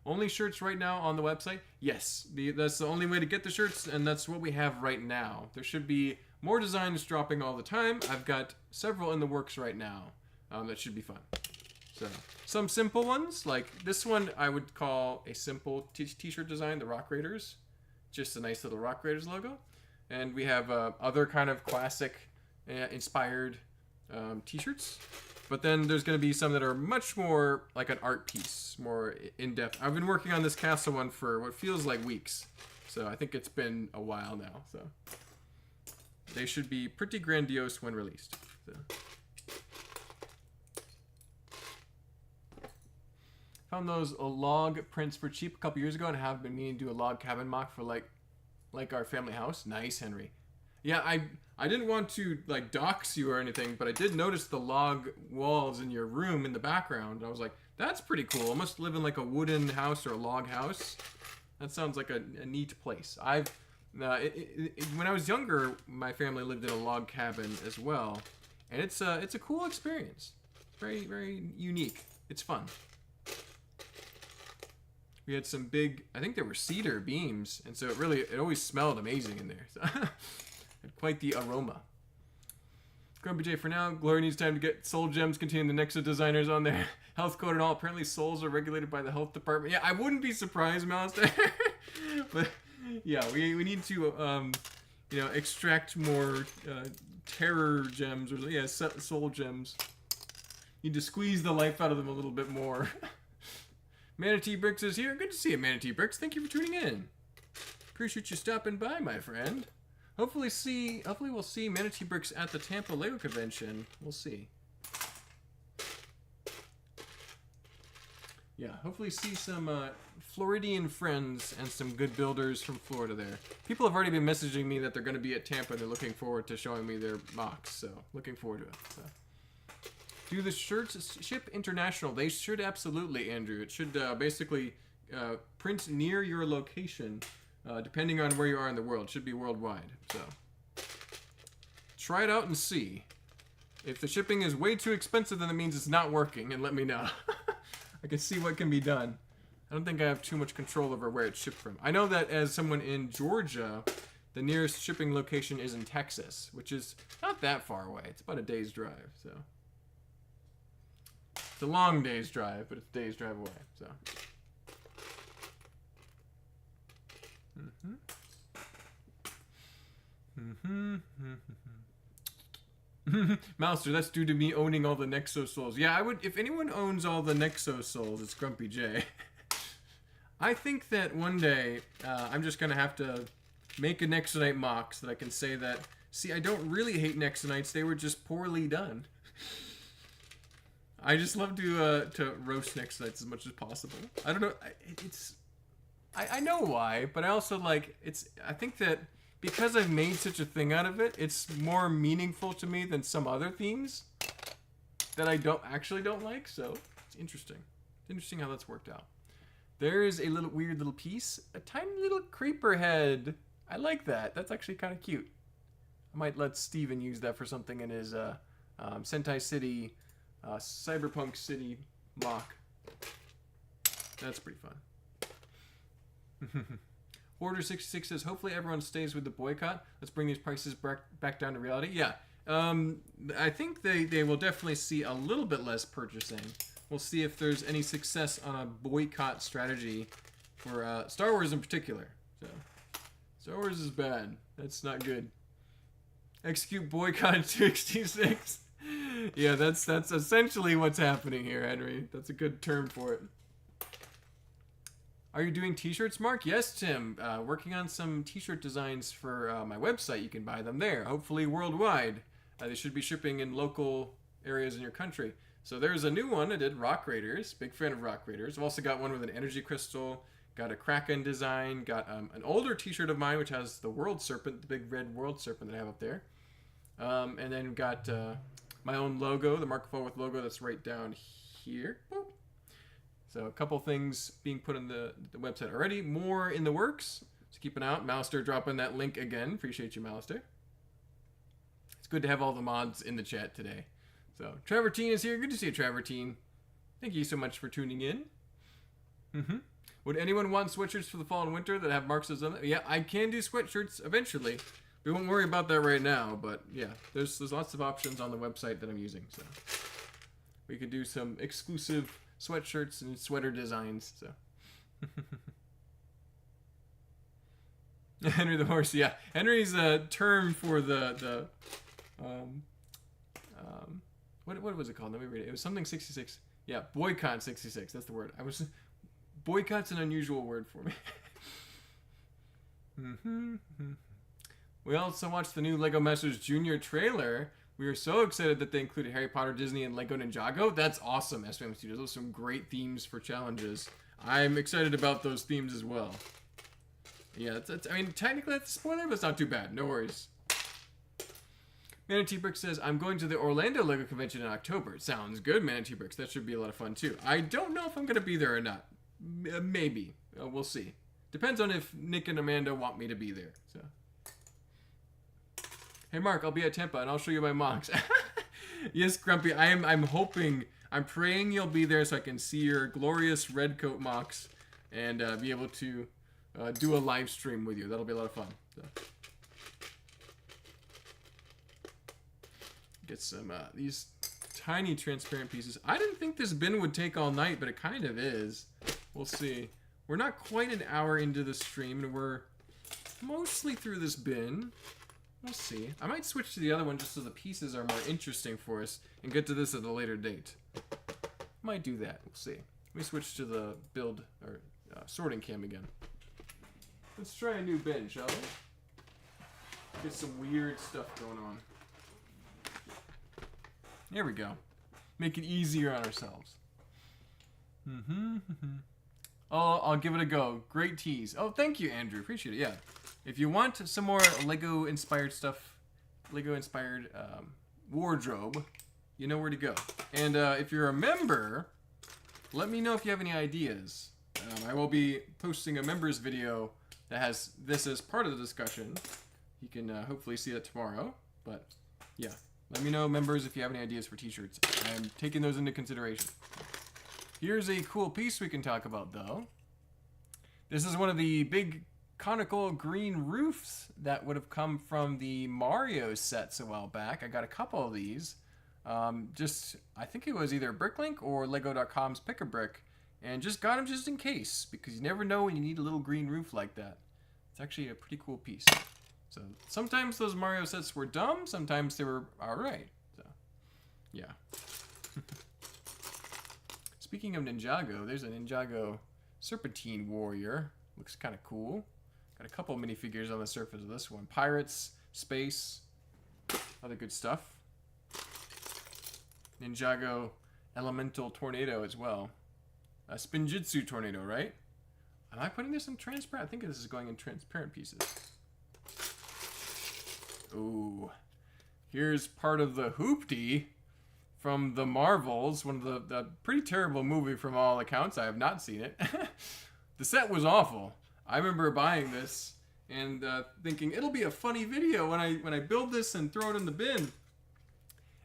Only shirts right now on the website? Yes, that's the only way to get the shirts, and that's what we have right now. There should be more designs dropping all the time. I've got several in the works right now. That should be fun. So, some simple ones, like this one I would call a simple t-shirt design, the Rock Raiders. Just a nice little Rock Raiders logo. And we have other kind of classic inspired t-shirts. But then there's going to be some that are much more like an art piece, more in-depth. I've been working on this castle one for what feels like weeks. So I think it's been a while now. So they should be pretty grandiose when released. So. Found those log prints for cheap a couple years ago and have been meaning to do a log cabin mock for like our family house. Nice, Henry. Yeah, I didn't want to like dox you or anything, but I did notice the log walls in your room in the background. I was like, that's pretty cool. I must live in like a wooden house or a log house. That sounds like a neat place. When I was younger, my family lived in a log cabin as well, and it's a cool experience. Very, very unique. It's fun. We had some big, I think they were cedar beams, and so it always smelled amazing in there. So had quite the aroma. Grumpy J, for now, Glory needs time to get soul gems containing the Nexo designers on their health code and all. Apparently souls are regulated by the health department. Yeah, I wouldn't be surprised, Mouse. But yeah, we need to extract more terror gems, or soul gems. Need to squeeze the life out of them a little bit more. Manatee Bricks is here. Good to see you, Manatee Bricks. Thank you for tuning in. Appreciate you stopping by, my friend. Hopefully we'll see Manatee Bricks at the Tampa Lego Convention. We'll see. Yeah, hopefully see some Floridian friends and some good builders from Florida there. People have already been messaging me that they're going to be at Tampa and they're looking forward to showing me their mocks. So, looking forward to it. So. Do the shirts ship international? They should absolutely, Andrew. It should basically print near your location, depending on where you are in the world. It should be worldwide. So try it out and see. If the shipping is way too expensive, then that means it's not working, and let me know. I can see what can be done. I don't think I have too much control over where it's shipped from. I know that as someone in Georgia, the nearest shipping location is in Texas, which is not that far away. It's about a day's drive, so. It's a long day's drive, but it's a day's drive away, so. Mouser, that's due to me owning all the Nexo souls. Yeah, I would, if anyone owns all the Nexo souls, it's Grumpy J. I think that one day, I'm just gonna have to make a Nexonite mock so that I can say that, see, I don't really hate Nexonites, they were just poorly done. I just love to roast Nexonites as much as possible. I don't know, I know why, but I also like, I think that because I've made such a thing out of it, it's more meaningful to me than some other themes that I don't like, so it's interesting. It's interesting how that's worked out. There is a little weird little piece, a tiny little creeper head. I like that. That's actually kind of cute. I might let Steven use that for something in his Sentai City, Cyberpunk City mock. That's pretty fun. Order 66 says, hopefully everyone stays with the boycott. Let's bring these prices back down to reality. Yeah, I think they will definitely see a little bit less purchasing. We'll see if there's any success on a boycott strategy for Star Wars in particular. So Star Wars is bad. That's not good. Execute boycott 66. Yeah, that's essentially what's happening here, Henry. That's a good term for it. Are you doing t-shirts, Mark? Yes, Tim. Working on some t-shirt designs for my website. You can buy them there, hopefully worldwide. They should be shipping in local areas in your country. So there's a new one I did, Rock Raiders. Big fan of Rock Raiders. I've also got one with an energy crystal. Got a Kraken design. Got an older t-shirt of mine, which has the world serpent, the big red world serpent that I have up there. And then got my own logo, the Mark 4 with logo that's right down here. Boop. So a couple things being put on the website already. More in the works. So keep an eye out. Mouster dropping that link again. Appreciate you, Mouster. It's good to have all the mods in the chat today. So Trevor Teen is here. Good to see you, Trevor Teen. Thank you so much for tuning in. Would anyone want sweatshirts for the fall and winter that have Mark's on them? Yeah, I can do sweatshirts eventually. We won't worry about that right now, but yeah, there's lots of options on the website that I'm using. So we could do some exclusive sweatshirts and sweater designs. So Henry the horse, yeah. Henry's a term for the what was it called? Let me read it. It was something 66. Yeah, boycott 66. That's the word. Boycott's an unusual word for me. We also watched the new Lego Masters Junior trailer. We were so excited that they included Harry Potter, Disney, and Lego Ninjago. That's awesome, SPM Studios. Those are some great themes for challenges. I'm excited about those themes as well. Yeah, I mean, technically that's a spoiler, but it's not too bad. No worries. Manatee Bricks says, I'm going to the Orlando Lego Convention in October. Sounds good, Manatee Bricks. That should be a lot of fun, too. I don't know if I'm going to be there or not. Maybe. We'll see. Depends on if Nick and Amanda want me to be there. So. Hey, Mark, I'll be at Tampa, and I'll show you my mocks. Yes, Grumpy, I'm hoping, I'm praying you'll be there so I can see your glorious red coat mocks and be able to do a live stream with you. That'll be a lot of fun. So. Get some these tiny transparent pieces. I didn't think this bin would take all night, but it kind of is. We'll see. We're not quite an hour into the stream, and we're mostly through this bin. We'll see. I might switch to the other one just so the pieces are more interesting for us and get to this at a later date. Might do that. We'll see. Let me switch to the build or sorting cam again. Let's try a new bin, shall we? Get some weird stuff going on. There we go. Make it easier on ourselves. Oh, I'll give it a go. Great tease. Oh, thank you, Andrew. Appreciate it. Yeah. If you want some more Lego-inspired stuff, Lego-inspired wardrobe, you know where to go. And if you're a member, let me know if you have any ideas. I will be posting a members video that has this as part of the discussion. You can hopefully see that tomorrow. But, yeah. Let me know, members, if you have any ideas for t-shirts. I'm taking those into consideration. Here's a cool piece we can talk about, though. This is one of the big conical green roofs that would have come from the Mario sets a while back. I got a couple of these. I think it was either Bricklink or Lego.com's Pick-a-Brick. And just got them just in case, because you never know when you need a little green roof like that. It's actually a pretty cool piece. So sometimes those Mario sets were dumb, sometimes they were alright. So, yeah. Speaking of Ninjago, there's a Ninjago Serpentine Warrior. Looks kind of cool. Got a couple minifigures on the surface of this one. Pirates, space, other good stuff. Ninjago Elemental Tornado as well. A Spinjitzu Tornado, right? Am I putting this in transparent? I think this is going in transparent pieces. Ooh. Here's part of the Hoopty from the Marvels, one of the pretty terrible movie from all accounts. I have not seen it. The set was awful. I remember buying this and thinking it'll be a funny video when I build this and throw it in the bin.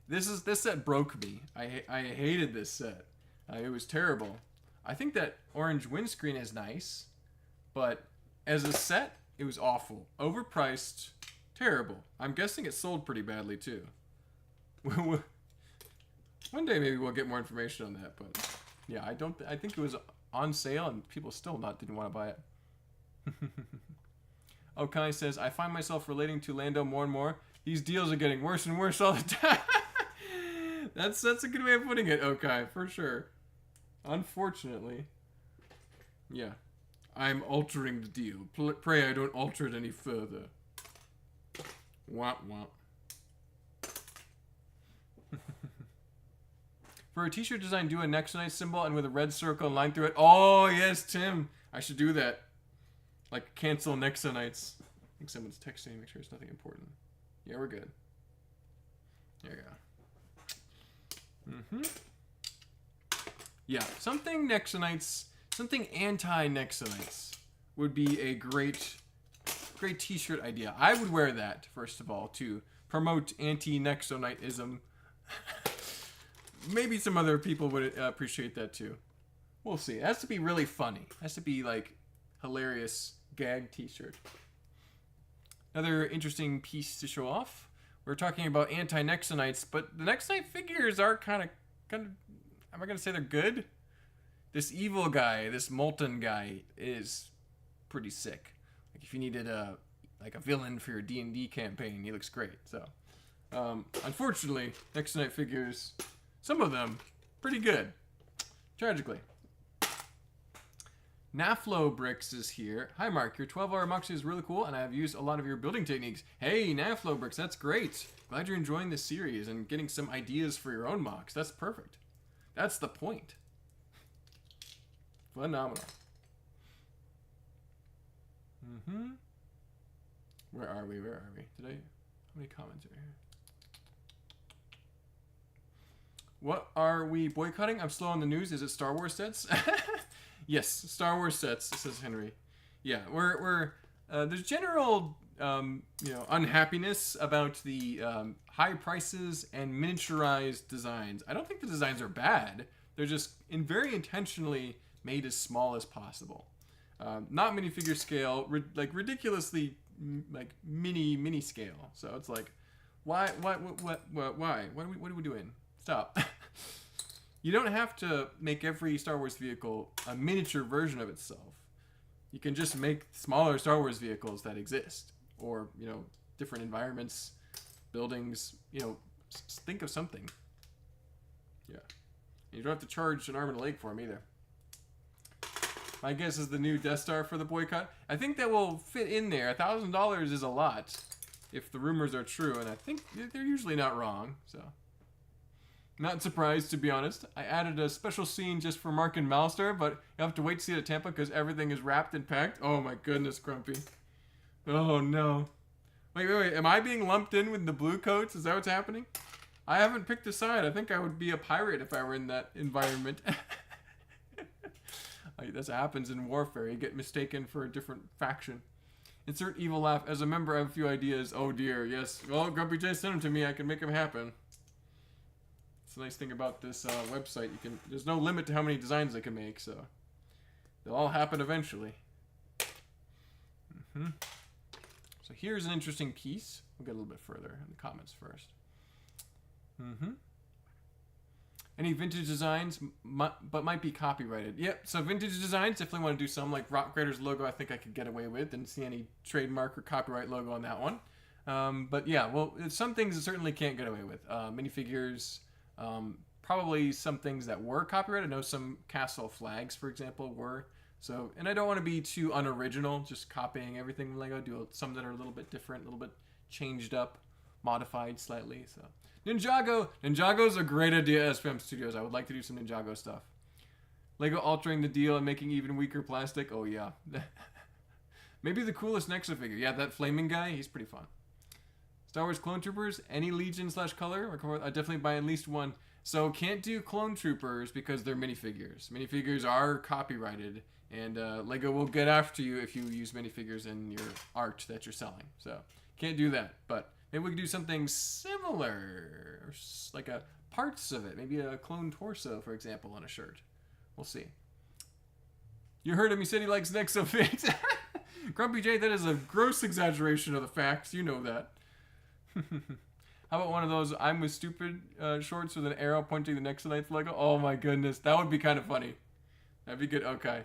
This set broke me. I hated this set. It was terrible. I think that orange windscreen is nice, but as a set, it was awful. Overpriced, terrible. I'm guessing it sold pretty badly too. One day maybe we'll get more information on that, but yeah, I think it was on sale and people still didn't want to buy it. Okay says, I find myself relating to Lando more and more. These deals are getting worse and worse all the time. That's a good way of putting it, okay, for sure. Unfortunately. Yeah. I'm altering the deal. Pray I don't alter it any further. Womp womp. For a t-shirt design, do a Nexonite symbol and with a red circle and line through it. Oh, yes, Tim. I should do that. Like, cancel Nexonites. I think someone's texting. Make sure it's nothing important. Yeah, we're good. There you go. Yeah, something Nexonites, something anti-Nexonites would be a great t-shirt idea. I would wear that, first of all, to promote anti-Nexonitism. Maybe some other people would appreciate that too. We'll see. It has to be really funny. It has to be like hilarious gag t-shirt. Another interesting piece to show off. We're talking about anti-Nexonites, but the Nexonite figures are kind of. Am I gonna say they're good? This evil guy, this molten guy, is pretty sick. Like if you needed a villain for your D&D campaign, he looks great. So, unfortunately, Nexonite figures. Some of them, pretty good. Tragically. Naflo Bricks is here. Hi, Mark. Your 12-hour mocks is really cool, and I have used a lot of your building techniques. Hey, Naflo Bricks, that's great. Glad you're enjoying this series and getting some ideas for your own mocks. That's perfect. That's the point. Phenomenal. Where are we? How many comments are here? What are we boycotting? I'm slow on the news. Is it Star Wars sets? Yes, Star Wars sets, says Henry. Yeah, there's general, unhappiness about the high prices and miniaturized designs. I don't think the designs are bad. They're just very intentionally made as small as possible. Not minifigure scale, ridiculously mini scale. So it's like, why? What are we doing? Stop. You don't have to make every Star Wars vehicle a miniature version of itself. You can just make smaller Star Wars vehicles that exist. Or, different environments, buildings, think of something. Yeah. And you don't have to charge an arm and a leg for them either. My guess is the new Death Star for the boycott. I think that will fit in there. $1,000 is a lot if the rumors are true, and I think they're usually not wrong, so... Not surprised, to be honest. I added a special scene just for Mark and Malstar, but you have to wait to see it at Tampa because everything is wrapped and packed. Oh my goodness, Grumpy. Oh no. Wait. Am I being lumped in with the blue coats? Is that what's happening? I haven't picked a side. I think I would be a pirate if I were in that environment. That's what happens in warfare. You get mistaken for a different faction. Insert evil laugh. As a member, I have a few ideas. Oh dear, yes. Well, Grumpy J sent them to me. I can make them happen. It's the nice thing about this website. There's no limit to how many designs they can make, so they'll all happen eventually. So here's an interesting piece. We'll get a little bit further in the comments first. Any vintage designs, but might be copyrighted. Yep, so vintage designs, definitely want to do some. Like Rock Grader's logo, I think I could get away with. Didn't see any trademark or copyright logo on that one. But yeah, well, some things I certainly can't get away with. Minifigures... probably some things that were copyrighted. I know some castle flags, for example, were. So, and I don't want to be too unoriginal, just copying everything from Lego. Do some that are a little bit different, a little bit changed up, modified slightly. So, Ninjago's a great idea as SPAM Studios. I would like to do some Ninjago stuff. Lego altering the deal and making even weaker plastic. Oh yeah. Maybe the coolest Nexa figure. Yeah, that flaming guy, he's pretty fun. Star Wars Clone Troopers, any Legion/color? I definitely buy at least one. So can't do Clone Troopers because they're minifigures. Minifigures are copyrighted, and Lego will get after you if you use minifigures in your art that you're selling. So can't do that. But maybe we could do something similar, or like parts of it. Maybe a clone torso, for example, on a shirt. We'll see. You heard him. He said he likes Nexofix. Grumpy J, that is a gross exaggeration of the facts. You know that. How about one of those I'm with stupid shorts with an arrow pointing the Nexonite's Lego? Oh my goodness, that would be kind of funny. That'd be good. Okay.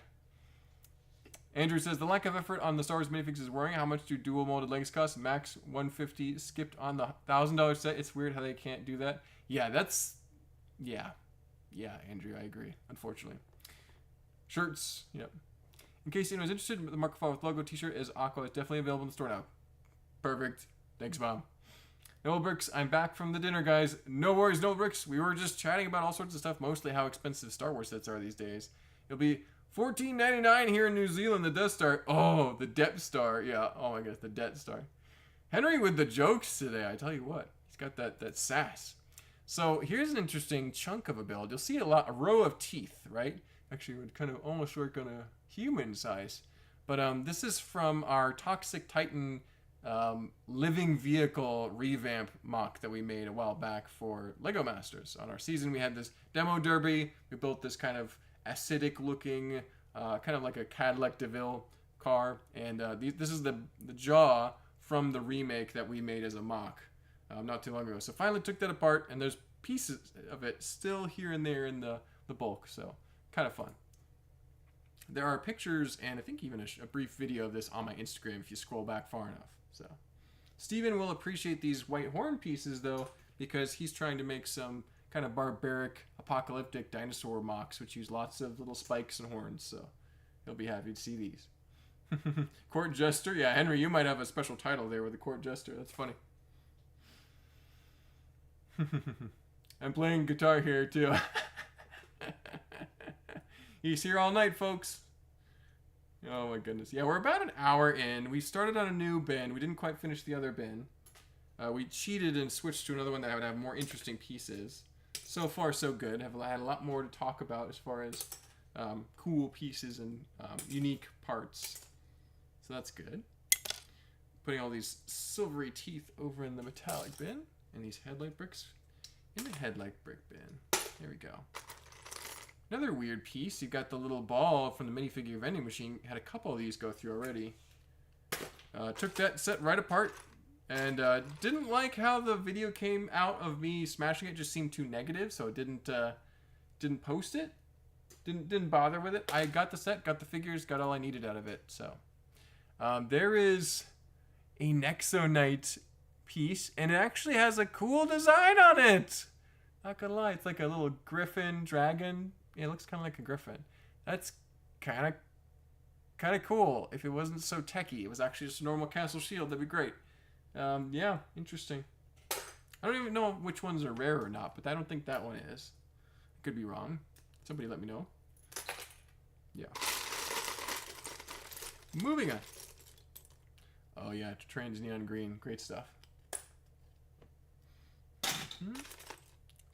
Andrew says, the lack of effort on the Star Wars minifix is worrying. How much do dual molded legs cost? Max $150 skipped on the $1,000 set. It's weird how they can't do that. Yeah, that's... Yeah. Yeah, Andrew, I agree, unfortunately. Shirts, yep. In case anyone's interested, the Mark IV with logo t-shirt is Aqua. It's definitely available in the store now. Perfect. Thanks, Mom. Noel Bricks, I'm back from the dinner, guys. No worries, Noel Bricks. We were just chatting about all sorts of stuff, mostly how expensive Star Wars sets are these days. It'll be $14.99 here in New Zealand, the Death Star. Oh, the Death Star. Yeah, oh my gosh, the Death Star. Henry with the jokes today, I tell you what. He's got that sass. So here's an interesting chunk of a build. You'll see a row of teeth, right? Actually, it would kind of almost work on a human size. But this is from our Toxic Titan living vehicle revamp mock that we made a while back for Lego Masters. On our season, we had this demo derby. We built this kind of acidic looking, kind of like a Cadillac DeVille car. And this is the jaw from the remake that we made as a mock not too long ago. So finally took that apart, and there's pieces of it still here and there in the bulk. So kind of fun. There are pictures and I think even a brief video of this on my Instagram if you scroll back far enough. So Steven will appreciate these white horn pieces though, because he's trying to make some kind of barbaric apocalyptic dinosaur mocks which use lots of little spikes and horns. So he'll be happy to see these. Court Jester. Yeah, Henry, you might have a special title there with the Court Jester. That's funny. I'm playing guitar here too. He's here all night, folks. Oh my goodness. Yeah, we're about an hour in. We started on a new bin. We didn't quite finish the other bin. We cheated and switched to another one that would have more interesting pieces. So far, so good. I've had a lot more to talk about as far as cool pieces and unique parts. So that's good. Putting all these silvery teeth over in the metallic bin. And these headlight bricks in the headlight brick bin. There we go. Another weird piece. You've got the little ball from the minifigure vending machine. Had a couple of these go through already. Took that set right apart. And didn't like how the video came out of me smashing it. Just seemed too negative. So didn't post it. Didn't bother with it. I got the set, got the figures, got all I needed out of it. So there is a Nexonite piece. And it actually has a cool design on it. Not gonna lie. It's like a little griffin dragon. Yeah, it looks kind of like a griffin. That's kind of cool. If it wasn't so techy, it was actually just a normal castle shield. That'd be great. Yeah, interesting. I don't even know which ones are rare or not, but I don't think that one is. I could be wrong. Somebody let me know. Yeah. Moving on. Oh yeah, trans neon green. Great stuff.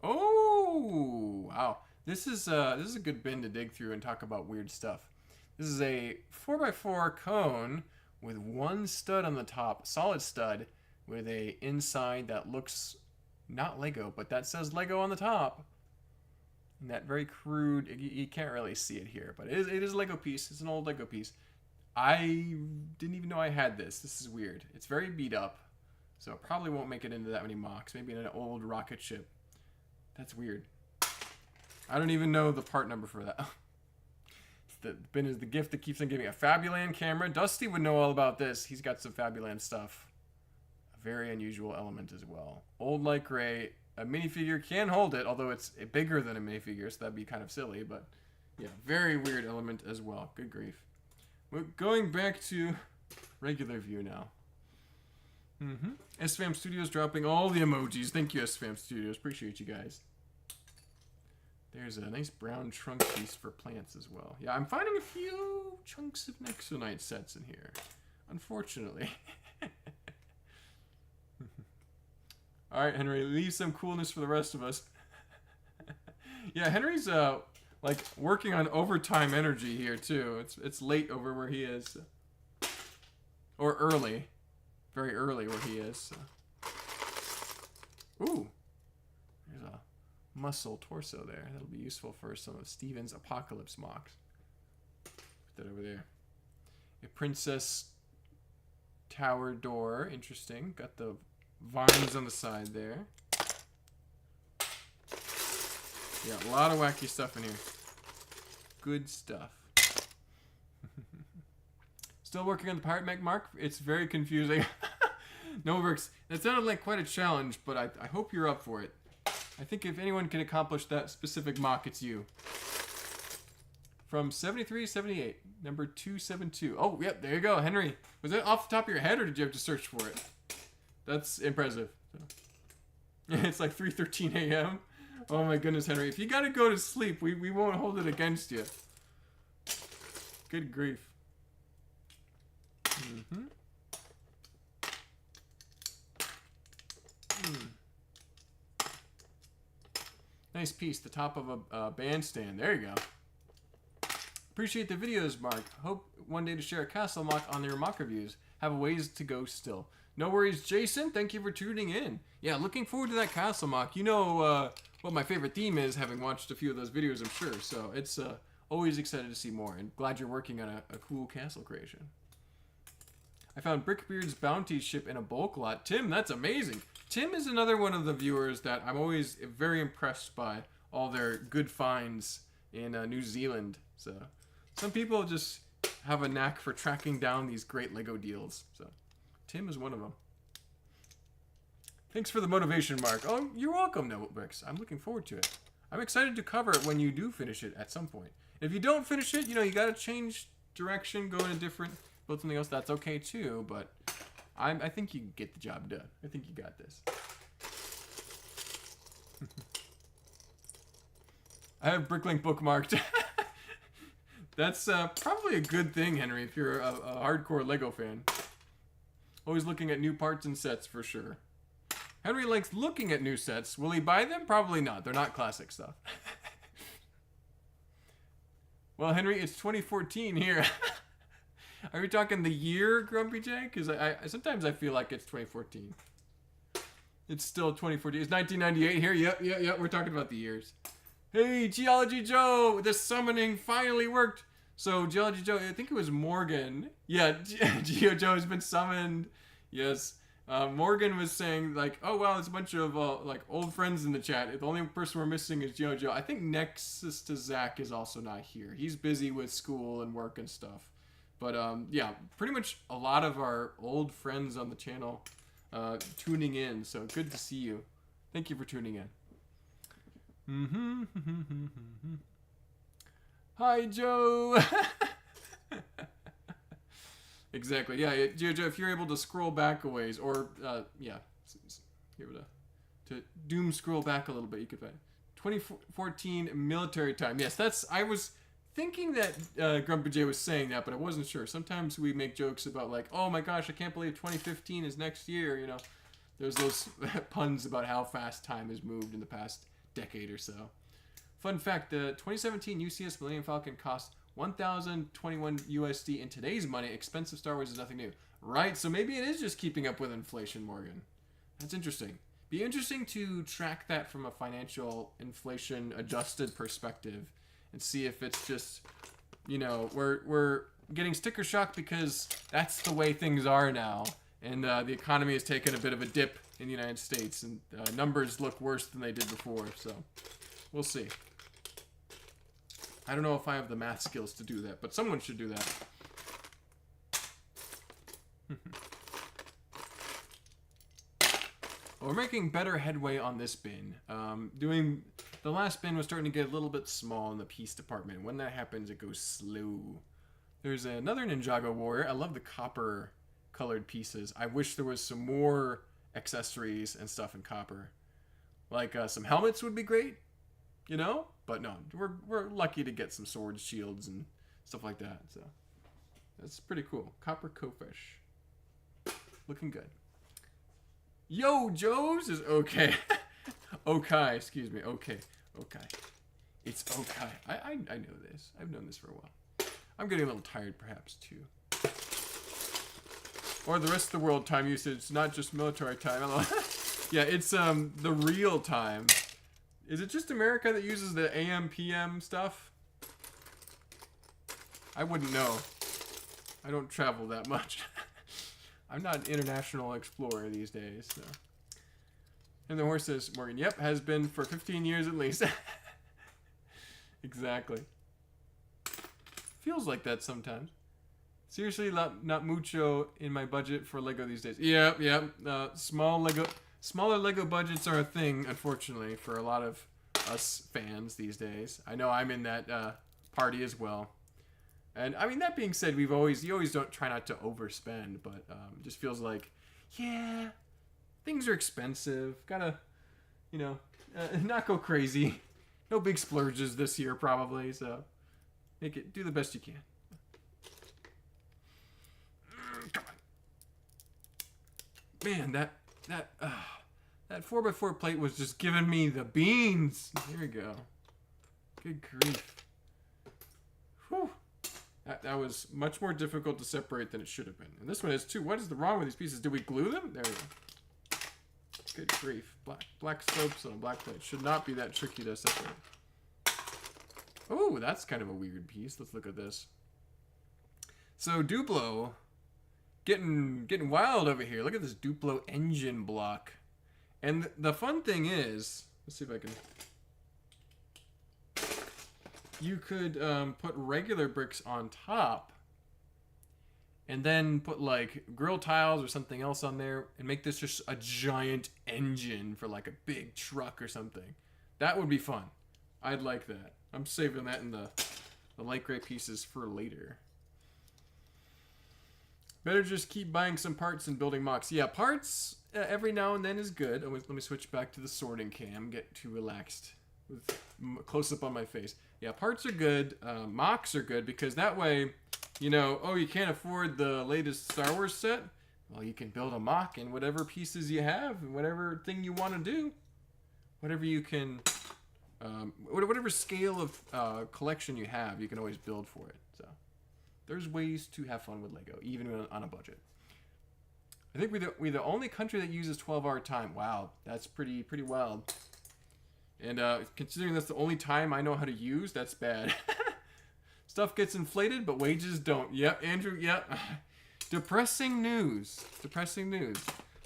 Oh wow. This is a good bin to dig through and talk about weird stuff. This is a 4x4 cone with one stud on the top, solid stud, with a inside that looks not Lego, but that says Lego on the top. And that very crude, you can't really see it here, but it is a Lego piece. It's an old Lego piece. I didn't even know I had this. This is weird. It's very beat up, so it probably won't make it into that many mocks. Maybe in an old rocket ship. That's weird. I don't even know the part number for that. The bin is the gift that keeps on giving. A Fabuland camera. Dusty would know all about this. He's got some Fabuland stuff. A very unusual element as well. Old light gray. A minifigure can hold it, although it's bigger than a minifigure, so that'd be kind of silly. But yeah, very weird element as well. Good grief. We're going back to regular view now. SFAM Studios dropping all the emojis. Thank you, SFAM Studios. Appreciate you guys. There's a nice brown trunk piece for plants as well. Yeah, I'm finding a few chunks of Nexonite sets in here, unfortunately. All right, Henry, leave some coolness for the rest of us. Yeah, Henry's like working on overtime energy here too. It's late over where he is, or early, very early where he is. So. Ooh, there's a muscle torso there. That'll be useful for some of Steven's apocalypse mocks. Put that over there. A princess tower door. Interesting. Got the vines on the side there. Yeah, a lot of wacky stuff in here. Good stuff. Still working on the pirate mech, Mark? It's very confusing. No works. That sounded like quite a challenge, but I hope you're up for it. I think if anyone can accomplish that specific mock, it's you. From 73-78, number 272. Oh, yep, there you go, Henry. Was that off the top of your head, or did you have to search for it? That's impressive. It's like 3:13 a.m. Oh my goodness, Henry. If you gotta go to sleep, we won't hold it against you. Good grief. Mm-hmm. Nice piece, the top of a bandstand. There you go. Appreciate the videos, Mark. Hope one day to share a castle mock on your mock reviews. Have a ways to go still. No worries, Jason. Thank you for tuning in. Yeah, looking forward to that castle mock. You know what my favorite theme is, having watched a few of those videos, I'm sure. So it's always excited to see more, and glad you're working on a cool castle creation. I found Brickbeard's bounty ship in a bulk lot. Tim, that's amazing. Tim is another one of the viewers that I'm always very impressed by all their good finds in New Zealand. So some people just have a knack for tracking down these great Lego deals. So Tim is one of them. Thanks for the motivation, Mark. Oh, you're welcome, Notebooks. I'm looking forward to it. I'm excited to cover it when you do finish it at some point. If you don't finish it, you know, you got to change direction, go in a different, build something else. That's okay too, but I think you can get the job done. I think you got this. I have Bricklink bookmarked. That's probably a good thing, Henry, if you're a hardcore Lego fan. Always looking at new parts and sets for sure. Henry likes looking at new sets. Will he buy them? Probably not. They're not classic stuff. Well, Henry, it's 2014 here. Are we talking the year, Grumpy J? Because I sometimes I feel like it's 2014. It's still 2014. It's 1998 here. Yep. We're talking about the years. Hey, Geology Joe, the summoning finally worked. So, Geology Joe, I think it was Morgan. Yeah, Geo Joe has been summoned. Yes. Morgan was saying, like, oh, wow, there's a bunch of, like, old friends in the chat. The only person we're missing is Geo Joe. I think Nexus to Zach is also not here. He's busy with school and work and stuff. But, yeah, pretty much a lot of our old friends on the channel tuning in. So, good to see you. Thank you for tuning in. Hi, Joe. Exactly. Yeah, Jojo, if you're able to scroll back a ways, or yeah, here to doom scroll back a little bit, you could find 2014 military time. Yes, that's. I was thinking that Grumpy J was saying that, but I wasn't sure. Sometimes we make jokes about like, oh my gosh, I can't believe 2015 is next year. You know, there's those puns about how fast time has moved in the past decade or so. Fun fact, the 2017 UCS Millennium Falcon cost 1,021 USD in today's money. Expensive Star Wars is nothing new. Right, so maybe it is just keeping up with inflation, Morgan. That's interesting. Be interesting to track that from a financial inflation adjusted perspective and see if it's just, you know, we're getting sticker shock because that's the way things are now. And the economy has taken a bit of a dip in the United States, and numbers look worse than they did before, so we'll see. I don't know if I have the math skills to do that, but someone should do that. Well, we're making better headway on this bin. The last bin was starting to get a little bit small in the piece department. When that happens, it goes slow. There's another Ninjago warrior. I love the copper colored pieces. I wish there was some more accessories and stuff in copper. Like some helmets would be great, you know? But no, we're lucky to get some swords, shields, and stuff like that. So that's pretty cool. Copper Kofish. Looking good. Yo, Joe's is okay. Okay, excuse me. Okay. It's okay. I know this. I've known this for a while. I'm getting a little tired, perhaps, too. Or the rest of the world time usage, not just military time. Yeah, it's the real time. Is it just America that uses the AM, PM stuff? I wouldn't know. I don't travel that much. I'm not an international explorer these days, so. And the horse says, Morgan, yep, has been for 15 years at least. Exactly. Feels like that sometimes. Seriously, not mucho in my budget for Lego these days. Yeah. Smaller Lego budgets are a thing, unfortunately, for a lot of us fans these days. I know I'm in that party as well. And I mean, that being said, you always don't try not to overspend, but it just feels like, yeah, things are expensive. Gotta, not go crazy. No big splurges this year, probably. So do the best you can. Come on. Man, that 4x4 plate was just giving me the beans. Here we go. Good grief. Whew. That was much more difficult to separate than it should have been. And this one is too. What is wrong with these pieces? Did we glue them? There we go. Good grief. Black slopes on a black plate. Should not be that tricky to separate. Oh, that's kind of a weird piece. Let's look at this. So Duplo, getting wild over here. Look at this Duplo engine block. And the fun thing is, let's see if I can. You could put regular bricks on top and then put like grill tiles or something else on there and make this just a giant engine for like a big truck or something. That would be fun. I'd like that. I'm saving that in the light gray pieces for later. Better just keep buying some parts and building mocks. Yeah, parts every now and then is good. Let me switch back to the sorting cam. Get too relaxed with close up on my face. Yeah, parts are good. Mocks are good because that way, you can't afford the latest Star Wars set. Well, you can build a mock in whatever pieces you have and whatever thing you want to do. Whatever you can, whatever scale of collection you have, you can always build for it. So there's ways to have fun with Lego, even on a budget. I think we're the only country that uses 12-hour time. Wow, that's pretty wild. And considering that's the only time I know how to use, that's bad. Stuff gets inflated, but wages don't. Yep, Andrew, yep. Depressing news. Depressing news.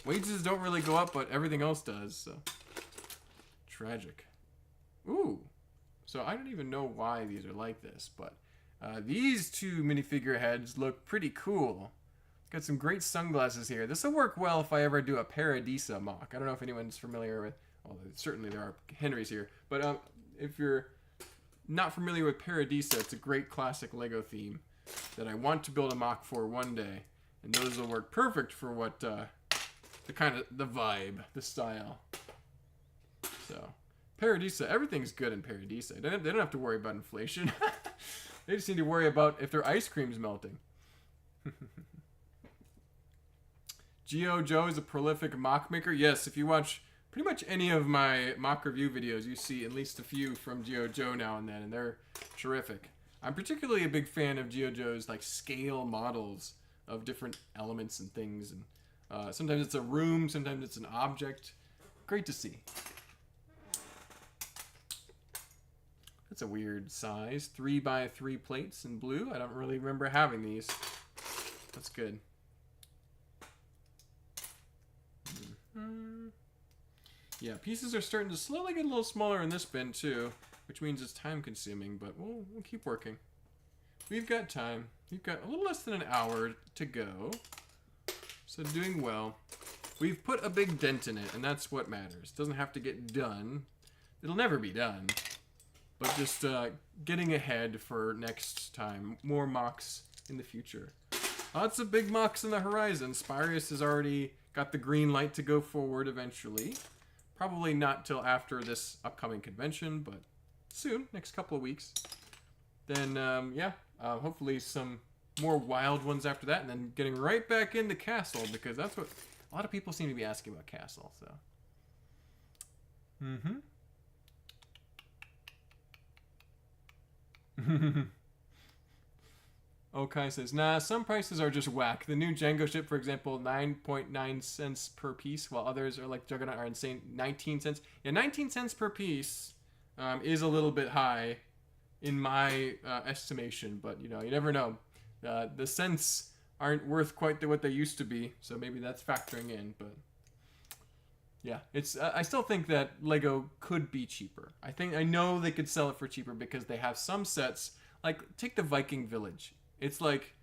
Wages don't really go up, but everything else does, so. Tragic. Ooh. So I don't even know why these are like this, but these two minifigure heads look pretty cool. Got some great sunglasses here. This will work well if I ever do a Paradisa mock. I don't know if anyone's familiar with... Well, certainly there are Henrys here. But if you're not familiar with Paradisa, it's a great classic Lego theme that I want to build a mock for one day. And those will work perfect for what the vibe, the style. So, Paradisa, everything's good in Paradisa. They don't have to worry about inflation. They just need to worry about if their ice cream's melting. Geo Joe is a prolific mock maker. Yes, if you watch pretty much any of my mock review videos, you see at least a few from Geo Joe now and then, and they're terrific. I'm particularly a big fan of Geo Joe's like scale models of different elements and things, and sometimes it's a room, sometimes it's an object. Great to see. That's a weird size. 3x3 plates in blue. I don't really remember having these. That's good. Yeah, pieces are starting to slowly get a little smaller in this bin too, which means it's time consuming, but we'll keep working. We've got time. We've got a little less than an hour to go, so doing well. We've put a big dent in it, and that's what matters. It doesn't have to get done. It'll never be done, but just getting ahead for next time. More mocks in the future. Lots of big mocks in the horizon. Spirius has already got the green light to go forward eventually. Probably not till after this upcoming convention, but soon, next couple of weeks. Then, hopefully some more wild ones after that, and then getting right back into Castle, because that's what a lot of people seem to be asking about Castle, so. Okay says, nah, some prices are just whack. The new Django ship, for example, 9.9 cents per piece, while others are like Juggernaut are insane, 19 cents. Yeah, 19 cents per piece is a little bit high in my estimation, but you never know. The cents aren't worth quite what they used to be, so maybe that's factoring in, but yeah, it's I still think that Lego could be cheaper. I know they could sell it for cheaper because they have some sets, like take the Viking Village. It's like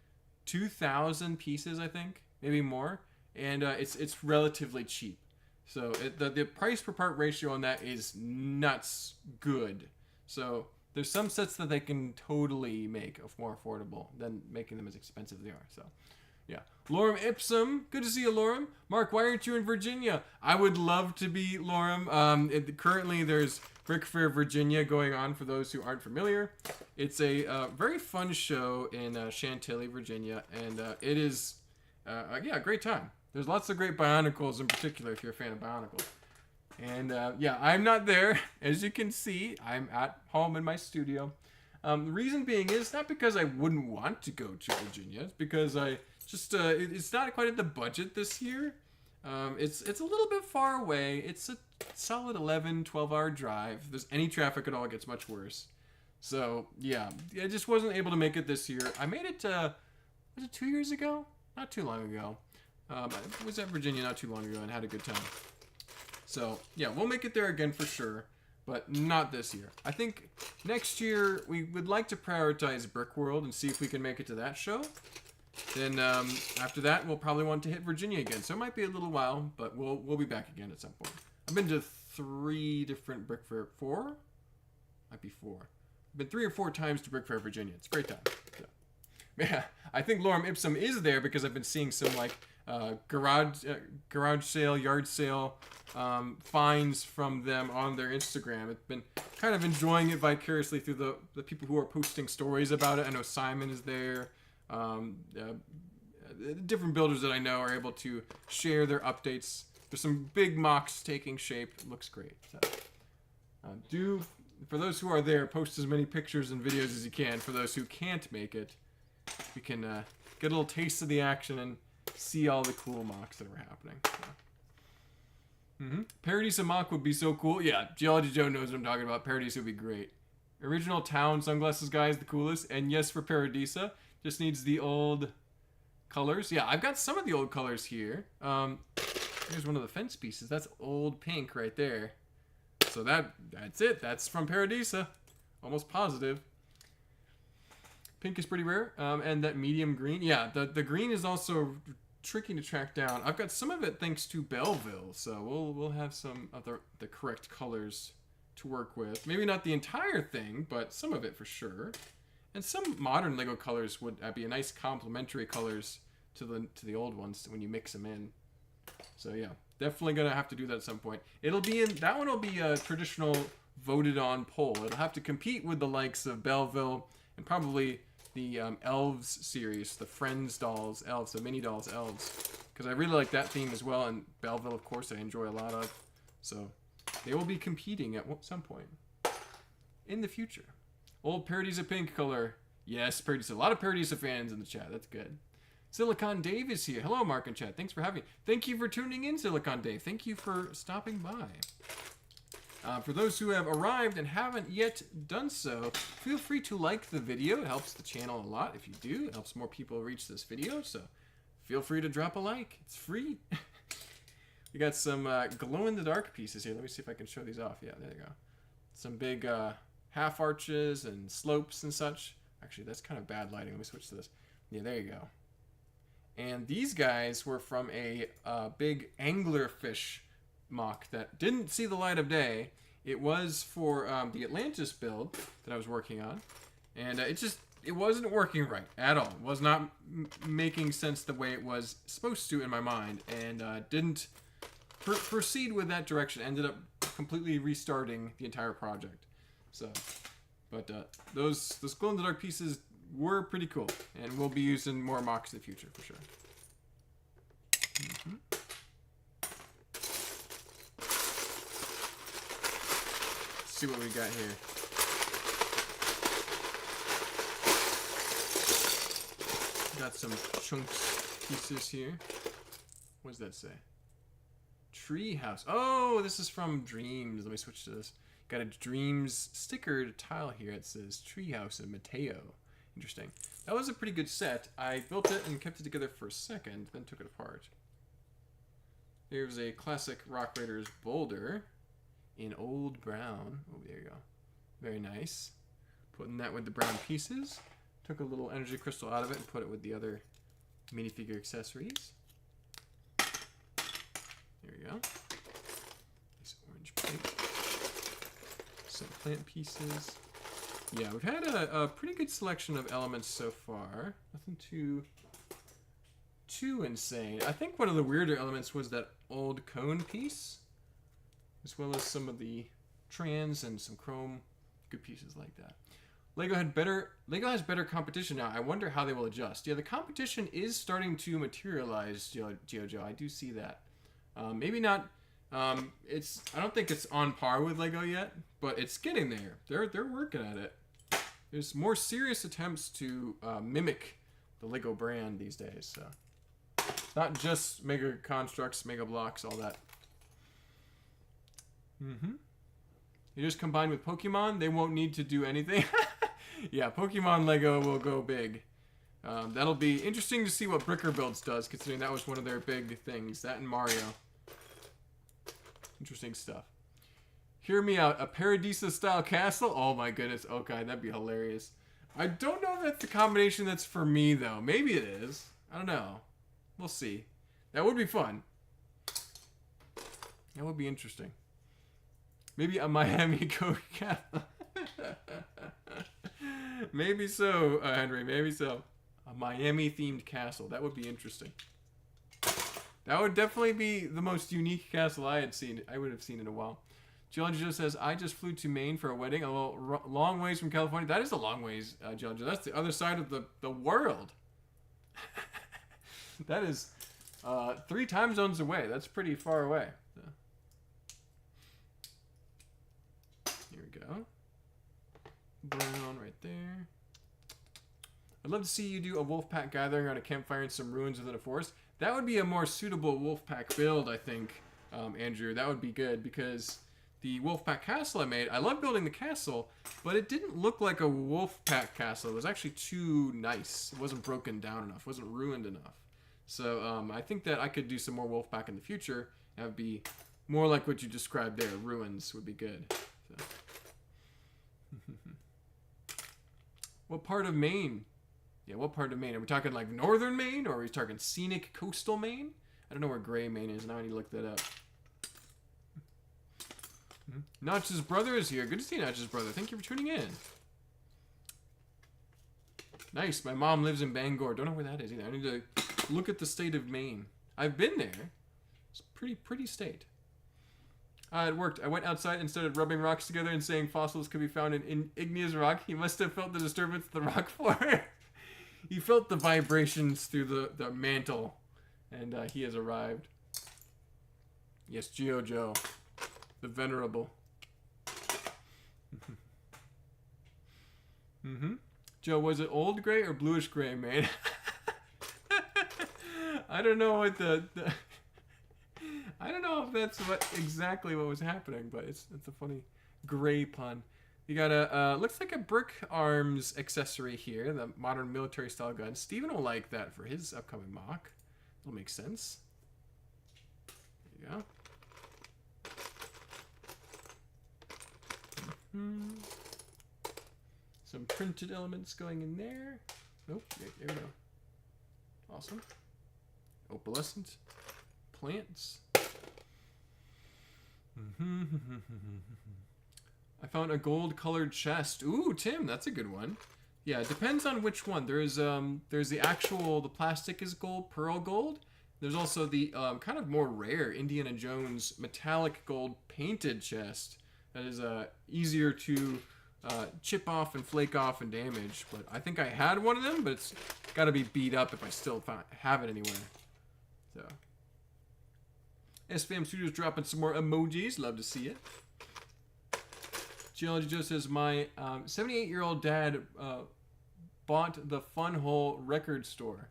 2,000 pieces, I think, maybe more, and it's relatively cheap. So the price per part ratio on that is nuts good. So there's some sets that they can totally make more affordable than making them as expensive as they are. So yeah. Lorem Ipsum, good to see you, Lorem. Mark, why aren't you in Virginia? I would love to be, Lorem. Currently there's Brick Fair Virginia going on for those who aren't familiar. It's a very fun show in Chantilly, Virginia, and it is a great time. There's lots of great Bionicles in particular if you're a fan of Bionicles. And yeah, I'm not there. As you can see, I'm at home in my studio. The reason being is not because I wouldn't want to go to Virginia. It's because I just, it's not quite at the budget this year. It's a little bit far away. It's a solid 12 hour drive. If there's any traffic at all, it gets much worse. So yeah, I just wasn't able to make it this year. I made it, was it 2 years ago? Not too long ago. I was at Virginia not too long ago and had a good time. So yeah, we'll make it there again for sure, but not this year. I think next year we would like to prioritize Brick World and see if we can make it to that show. Then after that, we'll probably want to hit Virginia again. So it might be a little while, but we'll be back again at some point. I've been to 3 different Brick Fair, 4? Might be 4. I've been 3 or 4 times to Brick Fair, Virginia. It's a great time. So, yeah, I think Lorem Ipsum is there because I've been seeing some like garage sale, yard sale finds from them on their Instagram. I've been kind of enjoying it vicariously through the people who are posting stories about it. I know Simon is there. Different builders that I know are able to share their updates. There's some big mocks taking shape. It looks great. So, for those who are there, post as many pictures and videos as you can. For those who can't make it, we can get a little taste of the action and see all the cool mocks that are happening. So. Paradise mock would be so cool. Yeah, Geology Joe knows what I'm talking about. Paradise would be great. Original Town Sunglasses guy is the coolest. And yes, for Paradisa, just needs the old colors. Yeah, I've got some of the old colors here. Here's one of the fence pieces. That's old pink right there. So that's it. That's from Paradisa. Almost positive. Pink is pretty rare. And that medium green. Yeah, the green is also tricky to track down. I've got some of it thanks to Belleville. So we'll have some of the correct colors to work with. Maybe not the entire thing, but some of it for sure. And some modern Lego colors would be a nice complementary colors to the old ones when you mix them in. So yeah, definitely gonna have to do that at some point. That one will be a traditional voted on poll. It'll have to compete with the likes of Belleville and probably the Elves series, the Friends dolls, Elves, the mini dolls, Elves, because I really like that theme as well. And Belleville, of course, I enjoy a lot of. So they will be competing at some point in the future. Old Paradisa pink color. Yes, Paradisa. A lot of Paradisa fans in the chat. That's good. Silicon Dave is here. Hello, Mark and chat. Thanks for having me. Thank you for tuning in, Silicon Dave. Thank you for stopping by. For those who have arrived and haven't yet done so, feel free to like the video. It helps the channel a lot if you do. It helps more people reach this video, so feel free to drop a like. It's free. We got some glow-in-the-dark pieces here. Let me see if I can show these off. Yeah, there you go. Some big half arches and slopes and such. Actually, that's kind of bad lighting. Let me switch to this. Yeah, there you go. And these guys were from a big anglerfish mock that didn't see the light of day. It was for the Atlantis build that I was working on. And it wasn't working right at all. It was not making sense the way it was supposed to in my mind. And didn't proceed with that direction. Ended up completely restarting the entire project. So, but those glow-in-the-dark pieces were pretty cool. And we'll be using more mocks in the future for sure. Let's see what we got here. Got some chunks pieces here. What does that say? Tree house. Oh, this is from Dreams. Let me switch to this. Got a Dreams stickered tile here. It says Treehouse in Mateo. Interesting. That was a pretty good set. I built it and kept it together for a second, then took it apart. Here's a classic Rock Raiders boulder in old brown. Oh, there you go. Very nice. Putting that with the brown pieces. Took a little energy crystal out of it and put it with the other minifigure accessories. There we go. Nice orange plate. Some plant pieces. Yeah, we've had a pretty good selection of elements so far. Nothing too insane. I think one of the weirder elements was that old cone piece, as well as some of the trans and some chrome. Good pieces like that. Lego has better competition now. I wonder how they will adjust. Yeah, the competition is starting to materialize, Jojo. I do see that. Maybe not. I don't think it's on par with Lego yet, but it's getting there. They're working at it. There's more serious attempts to mimic the Lego brand these days. So not just Mega Constructs, Mega Blocks, all that. You just combine with Pokemon, they won't need to do anything. Yeah, Pokemon Lego will go big. That'll be interesting to see what Bricker Builds does, considering that was one of their big things. That and Mario. Interesting stuff. Hear me out. A Paradisa-style castle? Oh my goodness. Okay, that'd be hilarious. I don't know if that's the combination that's for me, though. Maybe it is. I don't know. We'll see. That would be fun. That would be interesting. Maybe a Miami Code castle. Maybe so, Henry. Maybe so. A Miami-themed castle. That would be interesting. That would definitely be the most unique castle I would have seen in a while. Geology says, I just flew to Maine for a wedding, a little long ways from California. That is a long ways, Geology. That's the other side of the world. That is 3 time zones away. That's pretty far away. So. Here we go. Brown right there. I'd love to see you do a wolf pack gathering around a campfire in some ruins within a forest. That would be a more suitable wolf pack build, I think, Andrew. That would be good because the wolf pack castle I made, I love building the castle, but it didn't look like a wolf pack castle. It was actually too nice. It wasn't broken down enough. It wasn't ruined enough. So I think that I could do some more wolf pack in the future. That would be more like what you described there. Ruins would be good. So. What part of Maine? Yeah, what part of Maine? Are we talking like northern Maine, or are we talking scenic coastal Maine? I don't know where Gray Maine is. Now I need to look that up. Notch's brother is here. Good to see Notch's brother. Thank you for tuning in. Nice. My mom lives in Bangor. Don't know where that is either. I need to look at the state of Maine. I've been there. It's a pretty state. It worked. I went outside and started rubbing rocks together and saying fossils could be found in igneous rock. He must have felt the disturbance of the rock floor. He felt the vibrations through the mantle, and he has arrived. Yes, Geo Joe, the venerable. Joe, was it old gray or bluish gray, man? I don't know what I don't know if that's exactly what was happening, but it's a funny gray pun. You got a looks like a Brick Arms accessory here, the modern military style gun. Steven will like that for his upcoming mock. It'll make sense. There you go. Some printed elements going in there. Nope, there we go. Awesome. Opalescent plants. I found a gold-colored chest. Ooh, Tim, that's a good one. Yeah, it depends on which one. There's the actual, the plastic is gold, pearl gold. There's also the kind of more rare Indiana Jones metallic gold painted chest that is easier to chip off and flake off and damage. But I think I had one of them, but it's got to be beat up if I still have it anywhere. So, SFAM Studios dropping some more emojis. Love to see it. Geology Joe says, my 78-year-old dad bought the Fun Hole record store.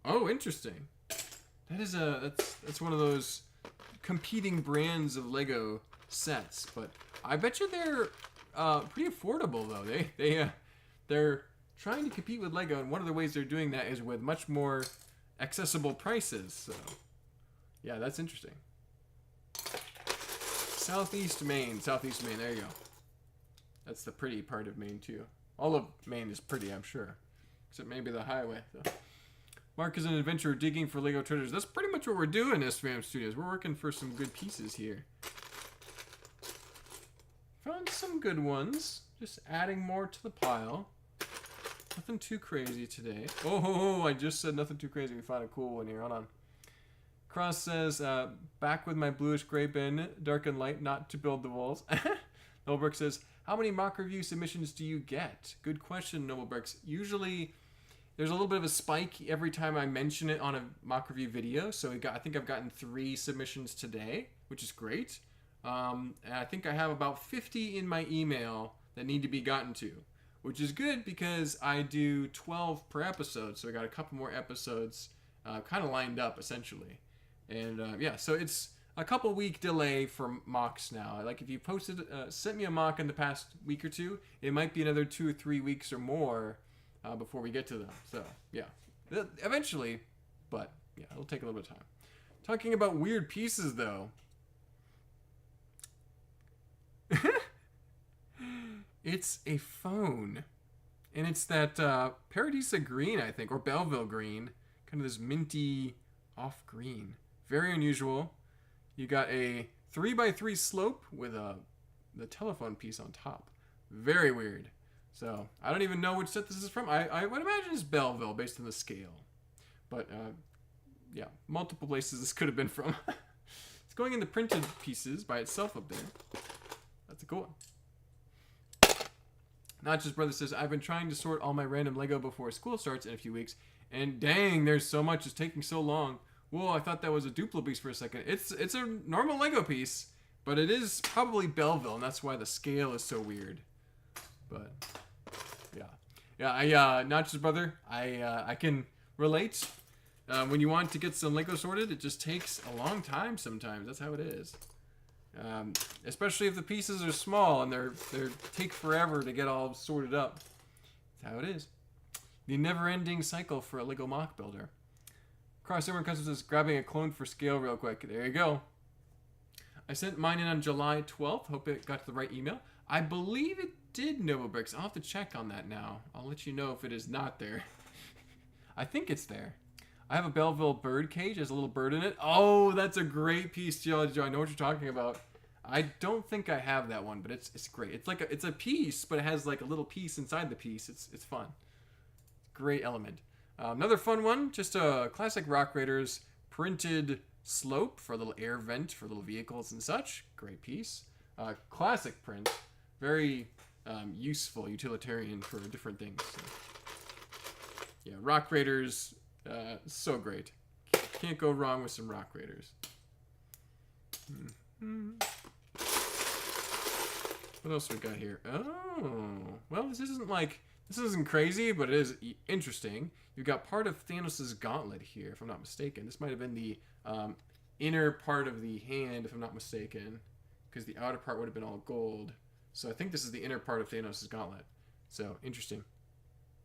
Oh, interesting. That is that's one of those competing brands of Lego sets, but I bet you they're pretty affordable though. They're trying to compete with Lego, and one of the ways they're doing that is with much more accessible prices. So, yeah, that's interesting. Southeast Maine. There you go. That's the pretty part of Maine too. All of Maine is pretty, I'm sure. except maybe the highway. So. Mark is an adventurer digging for Lego treasures. That's pretty much what we're doing as Fam Studios. We're working for some good pieces here. Found some good ones. Just adding more to the pile. Nothing too crazy today. Oh, I just said nothing too crazy. We found a cool one here. Hold on. Cross says, back with my bluish gray bin, dark and light, not to build the walls. Noblebrick says, how many mock review submissions do you get? Good question, Noblebricks. Usually, there's a little bit of a spike every time I mention it on a mock review video. So I think I've gotten 3 submissions today, which is great. And I think I have about 50 in my email that need to be gotten to, which is good because I do 12 per episode. So I got a couple more episodes kind of lined up, essentially. And yeah, so it's a couple week delay for mocks now. Like if you posted, sent me a mock in the past week or two, it might be another 2 or 3 weeks or more before we get to them. So yeah, eventually, but yeah, it'll take a little bit of time. Talking about weird pieces though. It's a phone. And it's that Paradisa green, I think, or Belleville green. Kind of this minty off green. Very unusual. You got a 3x3 slope with the telephone piece on top. Very weird. So, I don't even know which set this is from. I would imagine it's Belleville based on the scale. But, yeah, multiple places this could have been from. It's going in the printed pieces by itself up there. That's a cool one. Not Just Brother says, I've been trying to sort all my random Lego before school starts in a few weeks. And dang, there's so much. It's taking so long. Whoa, I thought that was a Duplo piece for a second. It's a normal Lego piece, but it is probably Belleville, and that's why the scale is so weird. But, yeah, Not Just Brother, I can relate. When you want to get some Lego sorted, it just takes a long time sometimes. That's how it is. Especially if the pieces are small and they take forever to get all sorted up. That's how it is. The never-ending cycle for a Lego mock builder. Crossover Customs is grabbing a clone for scale real quick. There you go. I sent mine in on July 12th. Hope it got to the right email. I believe it did, Novobricks. I'll have to check on that now. I'll let you know if it is not there. I think it's there. I have a Belleville bird cage. There's a little bird in it. Oh, that's a great piece, Geology. I know what you're talking about. I don't think I have that one, but it's great. It's like it's a piece, but it has like a little piece inside the piece. It's fun. Great element. Another fun one, just a classic Rock Raiders printed slope for a little air vent for little vehicles and such. Great piece. Classic print. Very useful, utilitarian for different things. So. Yeah, Rock Raiders, so great. Can't go wrong with some Rock Raiders. What else we got here? Oh, well, this isn't crazy, but it is interesting. You've got part of Thanos' gauntlet here, if I'm not mistaken. This might have been the inner part of the hand, if I'm not mistaken, because the outer part would have been all gold. So I think this is the inner part of Thanos' gauntlet. So, interesting.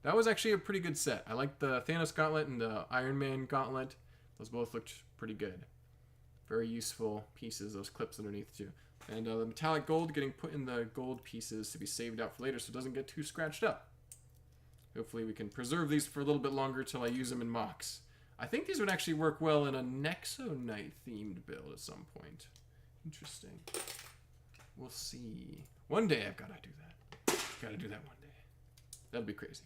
That was actually a pretty good set. I like the Thanos gauntlet and the Iron Man gauntlet. Those both looked pretty good. Very useful pieces, those clips underneath too. And the metallic gold getting put in the gold pieces to be saved out for later so it doesn't get too scratched up. Hopefully we can preserve these for a little bit longer till I use them in mocks. I think these would actually work well in a Nexo Knight themed build at some point. Interesting. We'll see. One day I've got to do that. Gotta do that one day. That'd be crazy.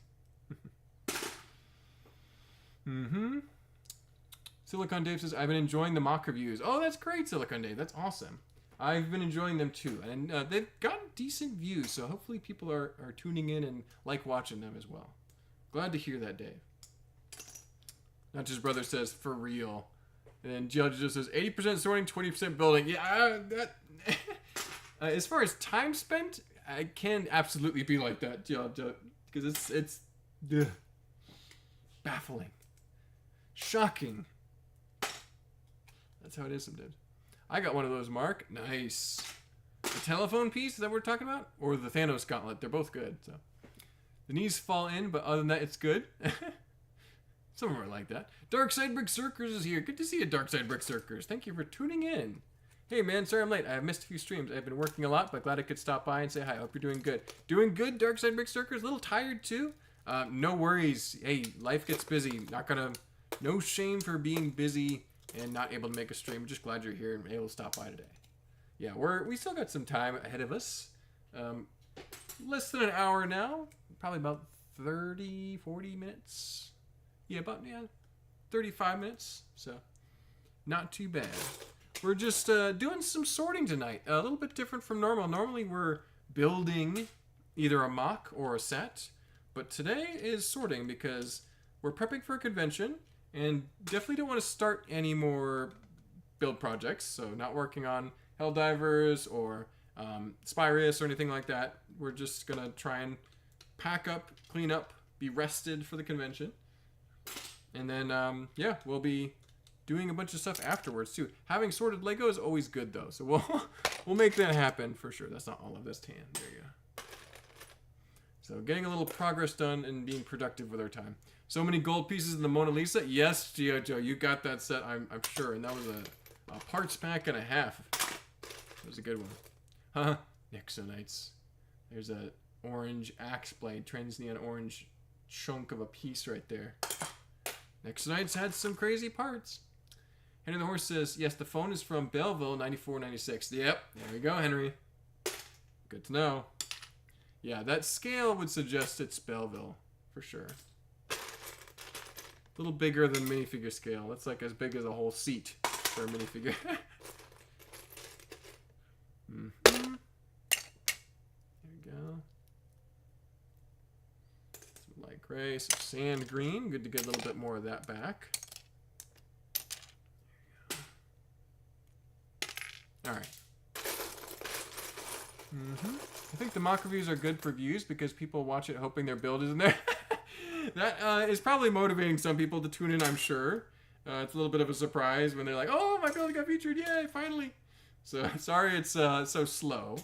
Silicon Dave says, I've been enjoying the mock reviews. Oh, that's great, Silicon Dave. That's awesome. I've been enjoying them too. And they've gotten decent views, so hopefully people are tuning in and like watching them as well. Glad to hear that, Dave. Not Just Brother says, for real. And then Judge just says, 80% sorting, 20% building. Yeah, as far as time spent, I can absolutely be like that, because it's baffling. Shocking. That's how it is sometimes. I got one of those, Mark. Nice. The telephone piece, is that what we're talking about? Or the Thanos gauntlet. They're both good. So the knees fall in, but other than that, it's good. Some of them are like that. Darkside Brick Circers is here. Good to see you, Darkside Brick Circers. Thank you for tuning in. Hey, man, sorry I'm late. I have missed a few streams. I've been working a lot, but glad I could stop by and say hi. I hope you're doing good. Doing good, Darkside Brick Circers. A little tired, too. No worries. Hey, life gets busy. No shame for being busy and not able to make a stream. Just glad you're here and able to stop by today. Yeah, we still got some time ahead of us. Less than an hour now. Probably about 30, 40 minutes. Yeah, 35 minutes. So, not too bad. We're just doing some sorting tonight. A little bit different from normal. Normally we're building either a mock or a set. But today is sorting because we're prepping for a convention and definitely don't want to start any more build projects. So not working on Helldivers or Spyrus or anything like that. We're just going to try and pack up, clean up, be rested for the convention. And then, yeah, we'll be doing a bunch of stuff afterwards too. Having sorted Lego is always good though. So we'll make that happen for sure. That's not all of this tan. There you go. So getting a little progress done and being productive with our time. So many gold pieces in the Mona Lisa. Yes, Gio Joe, you got that set, I'm sure. And that was a parts pack and a half. That was a good one. Huh? Nixonites. There's a orange axe blade, transneon orange chunk of a piece right there. Nixonites had some crazy parts. Henry the Horse says, yes, the phone is from Belleville, 9496. Yep, there we go, Henry. Good to know. Yeah, that scale would suggest it's Belleville, for sure. A little bigger than minifigure scale. That's like as big as a whole seat for a minifigure. There we go. Some light gray, some sand green. Good to get a little bit more of that back. All right. I think the mock reviews are good for views because people watch it hoping their build is in there. That is probably motivating some people to tune in, I'm sure. It's a little bit of a surprise when they're like, oh, my build got featured, yay, finally. So sorry it's so slow.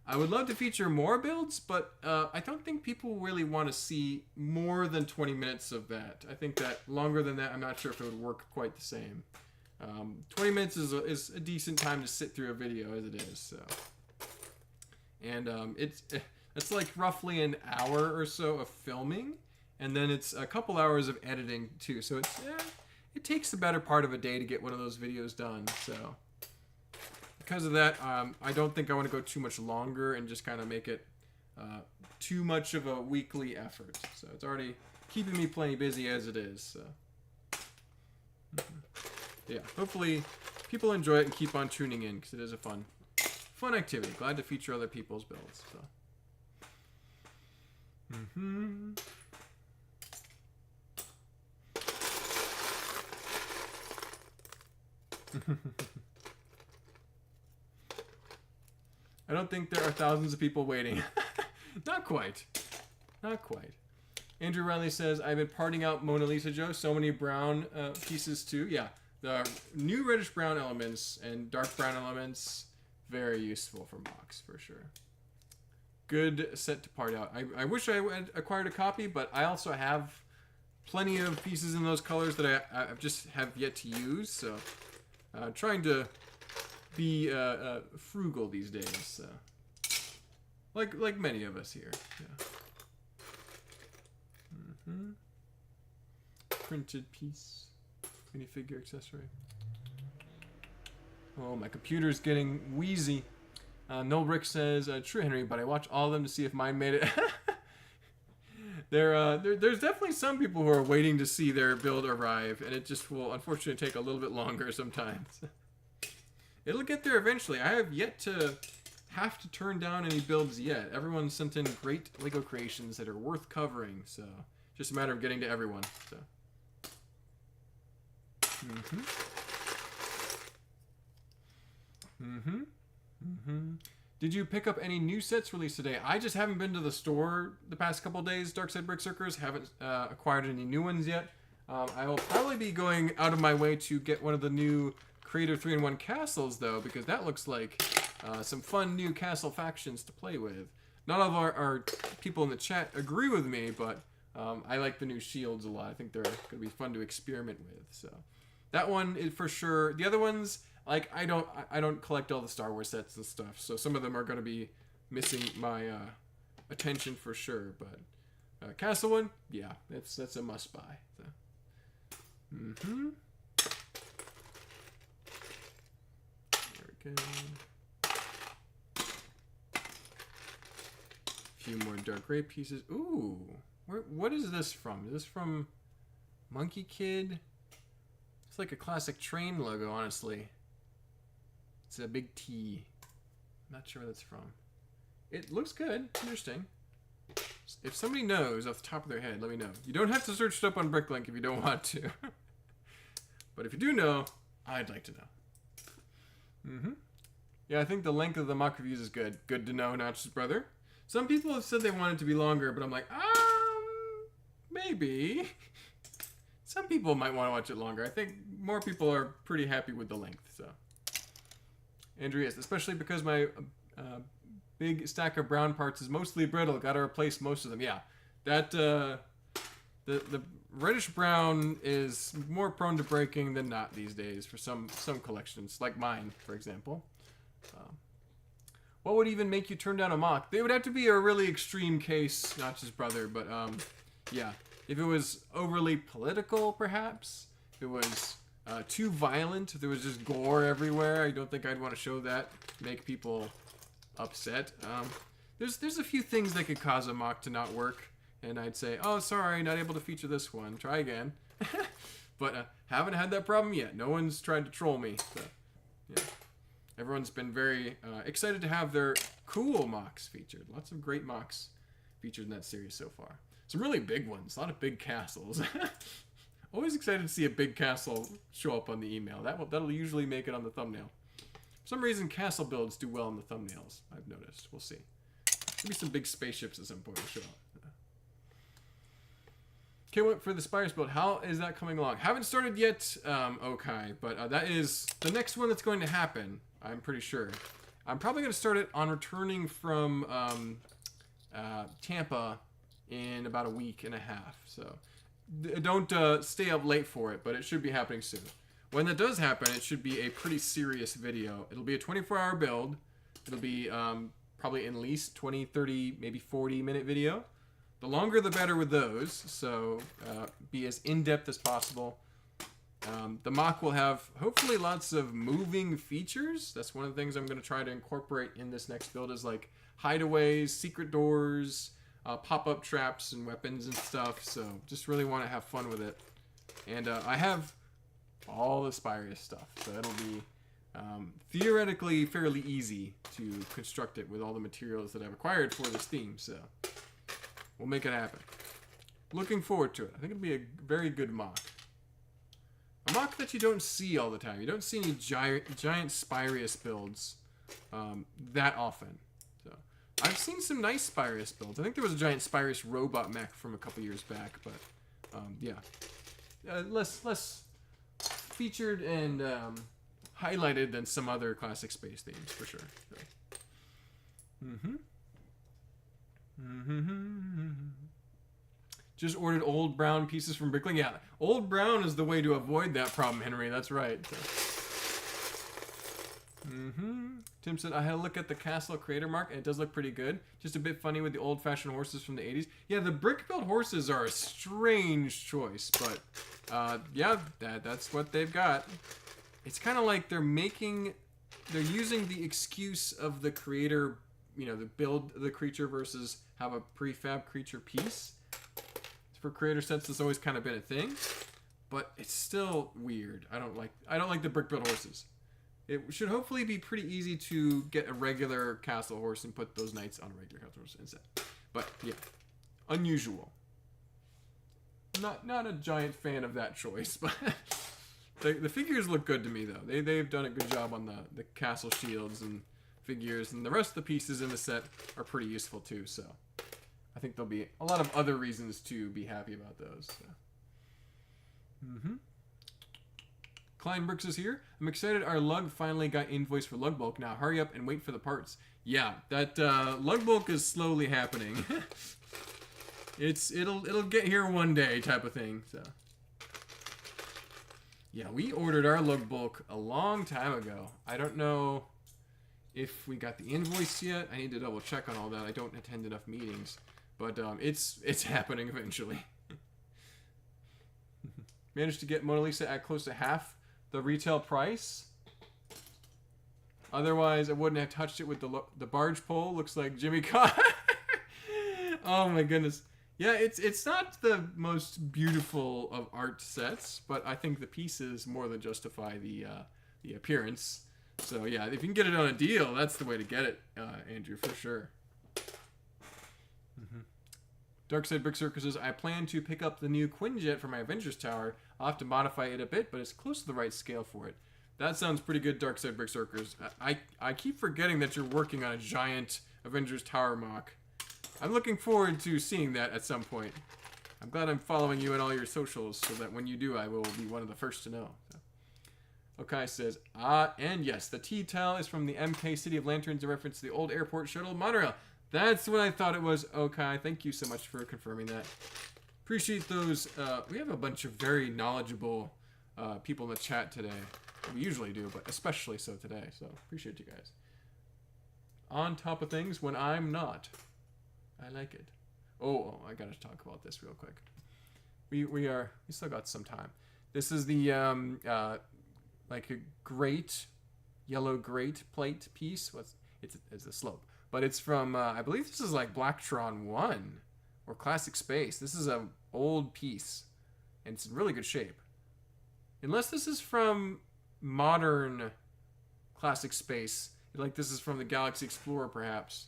I would love to feature more builds, but I don't think people really want to see more than 20 minutes of that. I think that longer than that, I'm not sure if it would work quite the same. 20 minutes is a decent time to sit through a video as it is. So. And it's like roughly an hour or so of filming, and then it's a couple hours of editing too. So it takes the better part of a day to get one of those videos done. So because of that, I don't think I want to go too much longer and just kind of make it too much of a weekly effort. So it's already keeping me plenty busy as it is. So yeah, hopefully people enjoy it and keep on tuning in because it is a fun activity. Glad to feature other people's builds. So. I don't think there are thousands of people waiting. Not quite. Not quite. Andrew Riley says, I've been parting out Mona Lisa, Joe. So many brown pieces too. Yeah, the new reddish brown elements and dark brown elements. Very useful for mocks, for sure. Good set to part out. I wish I had acquired a copy, but I also have plenty of pieces in those colors that I just have yet to use. So, trying to be frugal these days. So. Like many of us here. Yeah. Printed piece. Minifigure accessory. Oh, my computer's getting wheezy. Noel Rick says, true, Henry, but I watch all of them to see if mine made it. There's definitely some people who are waiting to see their build arrive, and it just will, unfortunately, take a little bit longer sometimes. It'll get there eventually. I have yet to have to turn down any builds yet. Everyone sent in great Lego creations that are worth covering, so just a matter of getting to everyone. So. Did you pick up any new sets released today? I just haven't been to the store the past couple days. Darkside Bricksearchers haven't acquired any new ones yet. I will probably be going out of my way to get one of the new Creator 3-in-1 castles though, because that looks like some fun new castle factions to play with. Not all of our people in the chat agree with me, but I like the new shields a lot. I think they're going to be fun to experiment with. So that one is for sure. The other ones, like I don't collect all the Star Wars sets and stuff, so some of them are going to be missing my attention for sure. But Castle one, yeah, that's a must buy. So. Mm-hmm. There we go. A few more dark gray pieces. Ooh, what is this from? Is this from Monkey Kid? It's like a classic train logo, honestly. It's a big T. Not sure where that's from. It looks good. Interesting. If somebody knows off the top of their head, let me know. You don't have to search it up on Bricklink if you don't want to. But if you do know, I'd like to know. Mm-hmm. Yeah, I think the length of the mock reviews is good. Good to know, Notch's brother. Some people have said they want it to be longer, but I'm like, maybe. Some people might want to watch it longer. I think more people are pretty happy with the length, so. Andreas, especially because my big stack of brown parts is mostly brittle. Got to replace most of them. Yeah, that the reddish brown is more prone to breaking than not these days for some collections, like mine, for example. What would even make you turn down a mock? They would have to be a really extreme case, Notch's brother, but yeah. If it was overly political, perhaps. If it was too violent, if there was just gore everywhere, I don't think I'd want to show that. Make people upset. There's a few things that could cause a mock to not work, and I'd say, oh, sorry, not able to feature this one. Try again. But haven't had that problem yet. No one's tried to troll me. So, yeah. Everyone's been very excited to have their cool mocks featured. Lots of great mocks featured in that series so far. Some really big ones. A lot of big castles. Always excited to see a big castle show up on the email. That'll usually make it on the thumbnail. For some reason, castle builds do well in the thumbnails, I've noticed. We'll see. Maybe some big spaceships at some point will show up. Can't wait for the Spires build. How is that coming along? Haven't started yet, okay, but that is the next one that's going to happen, I'm pretty sure. I'm probably going to start it on returning from Tampa in about a week and a half. So don't stay up late for it, but it should be happening soon. When that does happen, it should be a pretty serious video. It'll be a 24-hour build. It'll be probably at least 20, 30, maybe 40-minute video. The longer the better with those, so be as in-depth as possible. The mock will have hopefully lots of moving features. That's one of the things I'm going to try to incorporate in this next build is like hideaways, secret doors, pop-up traps and weapons and stuff. So just really want to have fun with it. And I have all the Spirius stuff, so it'll be theoretically fairly easy to construct it with all the materials that I've acquired for this theme. So we'll make it happen. Looking forward to it. I think it'll be a very good mock. A mock that you don't see all the time. You don't see any giant Spirius builds that often. So I've seen some nice Spirius builds. I think there was a giant Spirius robot mech from a couple years back, but yeah, less featured and highlighted than some other classic space themes for sure. So. Just ordered old brown pieces from Bricklink. Yeah, old brown is the way to avoid that problem, Henry. That's right. So. Tim said, I had a look at the castle creator mark, and it does look pretty good. Just a bit funny with the old-fashioned horses from the 80s. Yeah, the brick-built horses are a strange choice, but yeah, that's what they've got. It's kind of like they're using the excuse of the creator, you know, the build the creature versus have a prefab creature piece. For creator sets, that's always kind of been a thing, but it's still weird. I don't like the brick built horses. It should hopefully be pretty easy to get a regular castle horse and put those knights on a regular castle horse instead. But yeah, unusual. Not a giant fan of that choice, but the figures look good to me though. They've done a good job on the castle shields and figures, and the rest of the pieces in the set are pretty useful too. So. I think there'll be a lot of other reasons to be happy about those. So. Klein Bricks is here. I'm excited our lug finally got invoice for lug bulk. Now hurry up and wait for the parts. Yeah, that lug bulk is slowly happening. It'll get here one day type of thing. So. Yeah, we ordered our lug bulk a long time ago. I don't know if we got the invoice yet. I need to double check on all that. I don't attend enough meetings. But it's happening eventually. Managed to get Mona Lisa at close to half the retail price. Otherwise, I wouldn't have touched it with the barge pole. Looks like Jimmy caught. Oh my goodness. Yeah, it's not the most beautiful of art sets, but I think the pieces more than justify the appearance. So yeah, if you can get it on a deal, that's the way to get it, Andrew, for sure. Darkside Brick Circus says, I plan to pick up the new Quinjet for my Avengers Tower. I'll have to modify it a bit, but it's close to the right scale for it. That sounds pretty good, Darkside Brick Circus. I keep forgetting that you're working on a giant Avengers Tower mock. I'm looking forward to seeing that at some point. I'm glad I'm following you in all your socials so that when you do, I will be one of the first to know. So. Okay says, and yes, the tea towel is from the MK City of Lanterns in reference to the old airport shuttle monorail. That's what I thought it was. Okay, thank you so much for confirming that. Appreciate those. We have a bunch of very knowledgeable people in the chat today. We usually do, but especially so today. So appreciate you guys. On top of things when I'm not. I like it. Oh, I gotta talk about this real quick. We still got some time. This is the like a grate, yellow grate plate piece. It's a slope. But it's from, I believe this is like Blacktron 1 or Classic Space. This is an old piece, and it's in really good shape. Unless this is from modern Classic Space. Like this is from the Galaxy Explorer, perhaps.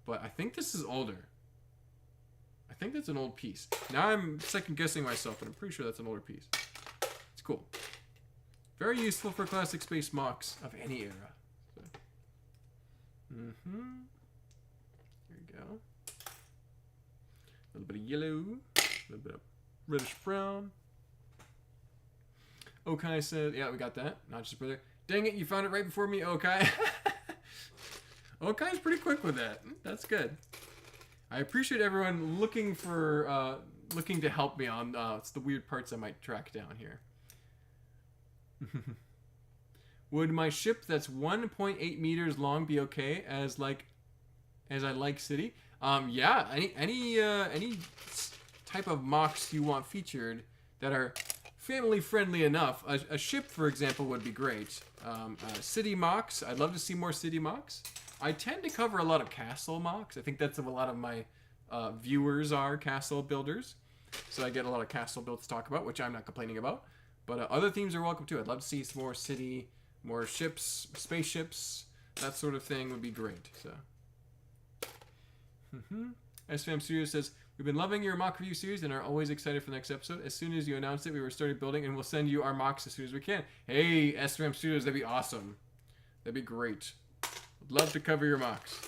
But I think this is older. I think that's an old piece. Now I'm second-guessing myself, but I'm pretty sure that's an older piece. It's cool. Very useful for Classic Space mocks of any era. So. There you go. A little bit of yellow, a little bit of reddish brown. Okay said, yeah, we got that. Not just brother. Dang it, you found it right before me, Okay. Okai's pretty quick with that. That's good. I appreciate everyone looking to help me on it's the weird parts I might track down here. Would my ship that's 1.8 meters long be okay as I like city? Yeah, any type of mocks you want featured that are family friendly enough. A ship, for example, would be great. City mocks, I'd love to see more city mocks. I tend to cover a lot of castle mocks. I think that's what a lot of my viewers are, castle builders. So I get a lot of castle builds to talk about, which I'm not complaining about. But other themes are welcome too. I'd love to see some more city, more ships, spaceships, that sort of thing would be great. So, SFAM Studios says, we've been loving your mock review series and are always excited for the next episode. As soon as you announce it, we were started building and we'll send you our mocks as soon as we can. Hey, SFAM Studios, that'd be awesome. That'd be great. I'd love to cover your mocks.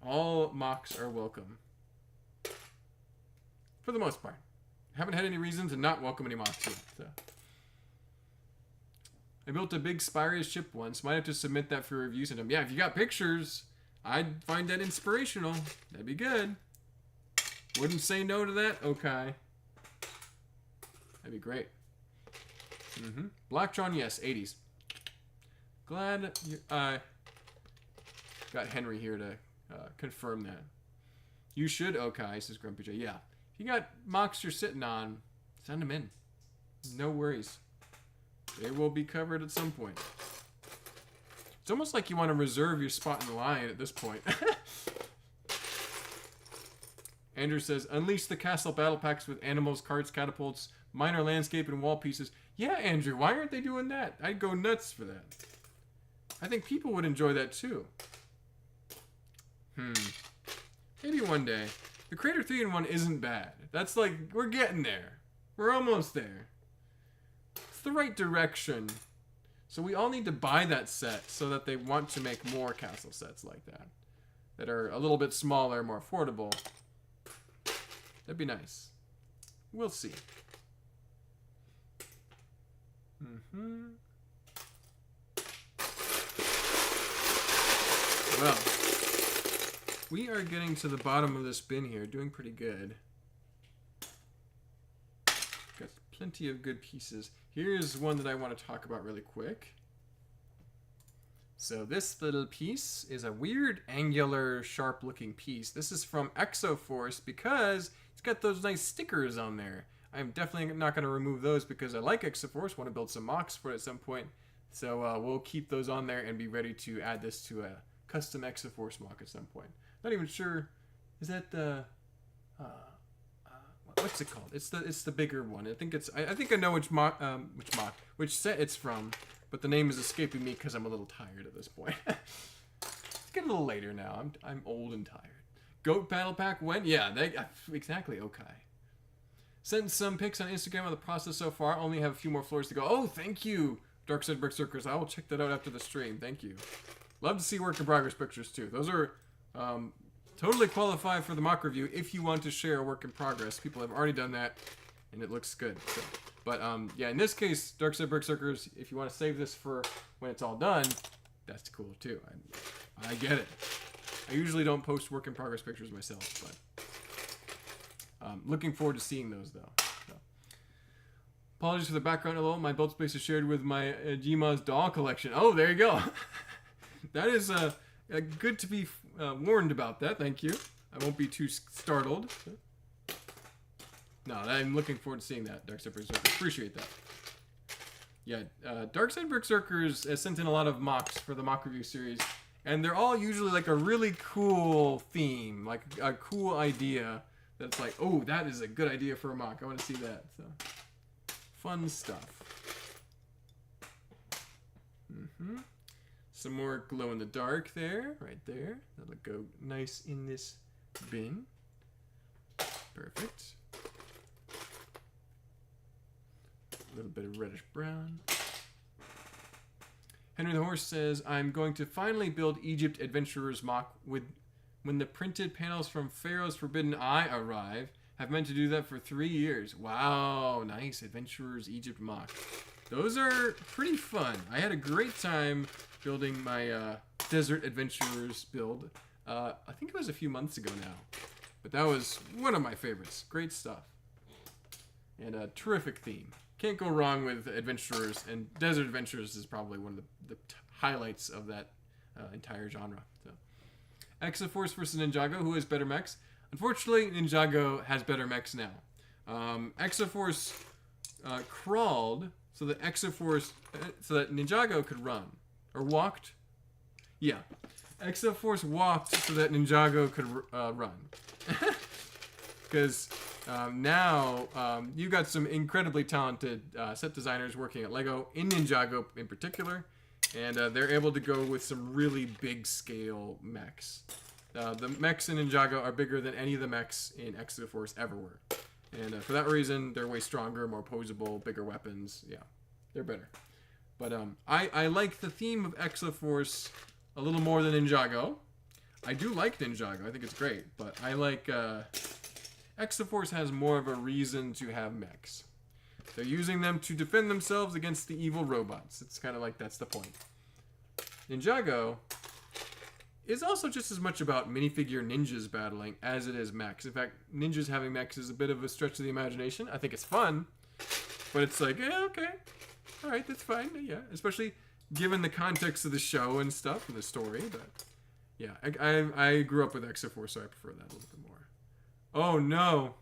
All mocks are welcome. For the most part. Haven't had any reason to not welcome any mocks yet. So. I built a big Spyrius ship once. Might have to submit that for review sometime. Yeah, if you got pictures, I'd find that inspirational. That'd be good. Wouldn't say no to that? Okay. That'd be great. Blacktron, yes, 80s. Glad you, got Henry here to confirm that. You should, okay, says Grumpy J. Yeah. If you got mocks you're sitting on, send them in. No worries. They will be covered at some point. It's almost like you want to reserve your spot in the line at this point. Andrew says, unleash the castle battle packs with animals, cards, catapults, minor landscape, and wall pieces. Yeah, Andrew, why aren't they doing that? I'd go nuts for that. I think people would enjoy that too. Maybe one day. The Creator 3-in-1 isn't bad. That's like, we're getting there. We're almost there. It's the right direction. So we all need to buy that set so that they want to make more castle sets like that. That are a little bit smaller, more affordable. That'd be nice. We'll see. Well, we are getting to the bottom of this bin here, doing pretty good. Got plenty of good pieces. Here's one that I want to talk about really quick. So this little piece is a weird, angular, sharp-looking piece. This is from Exoforce because it's got those nice stickers on there. I'm definitely not going to remove those because I like Exoforce, want to build some mocks for it at some point. So we'll keep those on there and be ready to add this to a custom Exoforce mock at some point. Not even sure. Is that the... what's it called? It's the bigger one. I think I know which set it's from. But the name is escaping me because I'm a little tired at this point. It's getting a little later now. I'm old and tired. Goat Battle Pack when? Yeah, exactly. Okay. Sent some pics on Instagram of the process so far. Only have a few more floors to go. Oh, thank you, Darkside Berserkers. I will check that out after the stream. Thank you. Love to see work in progress pictures too. Those are totally qualified for the mock review if you want to share a work in progress. People have already done that, and it looks good. So. But, yeah, in this case, Darkside Berserkers, if you want to save this for when it's all done, that's cool, too. I get it. I usually don't post work-in-progress pictures myself, but looking forward to seeing those, though. So. Apologies for the background alone. My build space is shared with my Gma's doll collection. Oh, there you go. That is good to be warned about that. Thank you. I won't be too startled. No, I'm looking forward to seeing that, Darkside Berserkers. Appreciate that. Yeah, Darkside Berserkers has sent in a lot of mocks for the mock review series, and they're all usually like a really cool theme, like a cool idea that's like, oh, that is a good idea for a mock. I want to see that. So, fun stuff. Some more glow in the dark there, right there. That'll go nice in this bin. Perfect. A little bit of reddish brown. Henry the Horse says, I'm going to finally build Egypt Adventurers mock when the printed panels from Pharaoh's Forbidden Eye arrive. Have meant to do that for 3 years. Wow, nice. Adventurers Egypt mock. Those are pretty fun. I had a great time building my Desert Adventurers build. I think it was a few months ago now. But that was one of my favorites. Great stuff. And a terrific theme. Can't go wrong with Adventurers, and Desert Adventurers is probably one of the highlights of that entire genre. So, Exoforce versus Ninjago, who has better mechs? Unfortunately, Ninjago has better mechs now. Exoforce crawled so that Ninjago could run, or walked. Yeah, Exoforce walked so that Ninjago could run. Because now you got some incredibly talented set designers working at LEGO, in Ninjago in particular, and they're able to go with some really big scale mechs. The mechs in Ninjago are bigger than any of the mechs in Exoforce ever were. And for that reason, they're way stronger, more posable, bigger weapons. Yeah, they're better. But I like the theme of Exoforce a little more than Ninjago. I do like Ninjago. I think it's great. But I like... Exoforce has more of a reason to have mechs. They're using them to defend themselves against the evil robots. It's kind of like that's the point. Ninjago is also just as much about minifigure ninjas battling as it is mechs. In fact, ninjas having mechs is a bit of a stretch of the imagination. I think it's fun, but it's like, yeah, okay. All right, that's fine. Yeah, especially given the context of the show and stuff and the story. But yeah, I grew up with Exoforce, so I prefer that a little bit more. Oh no!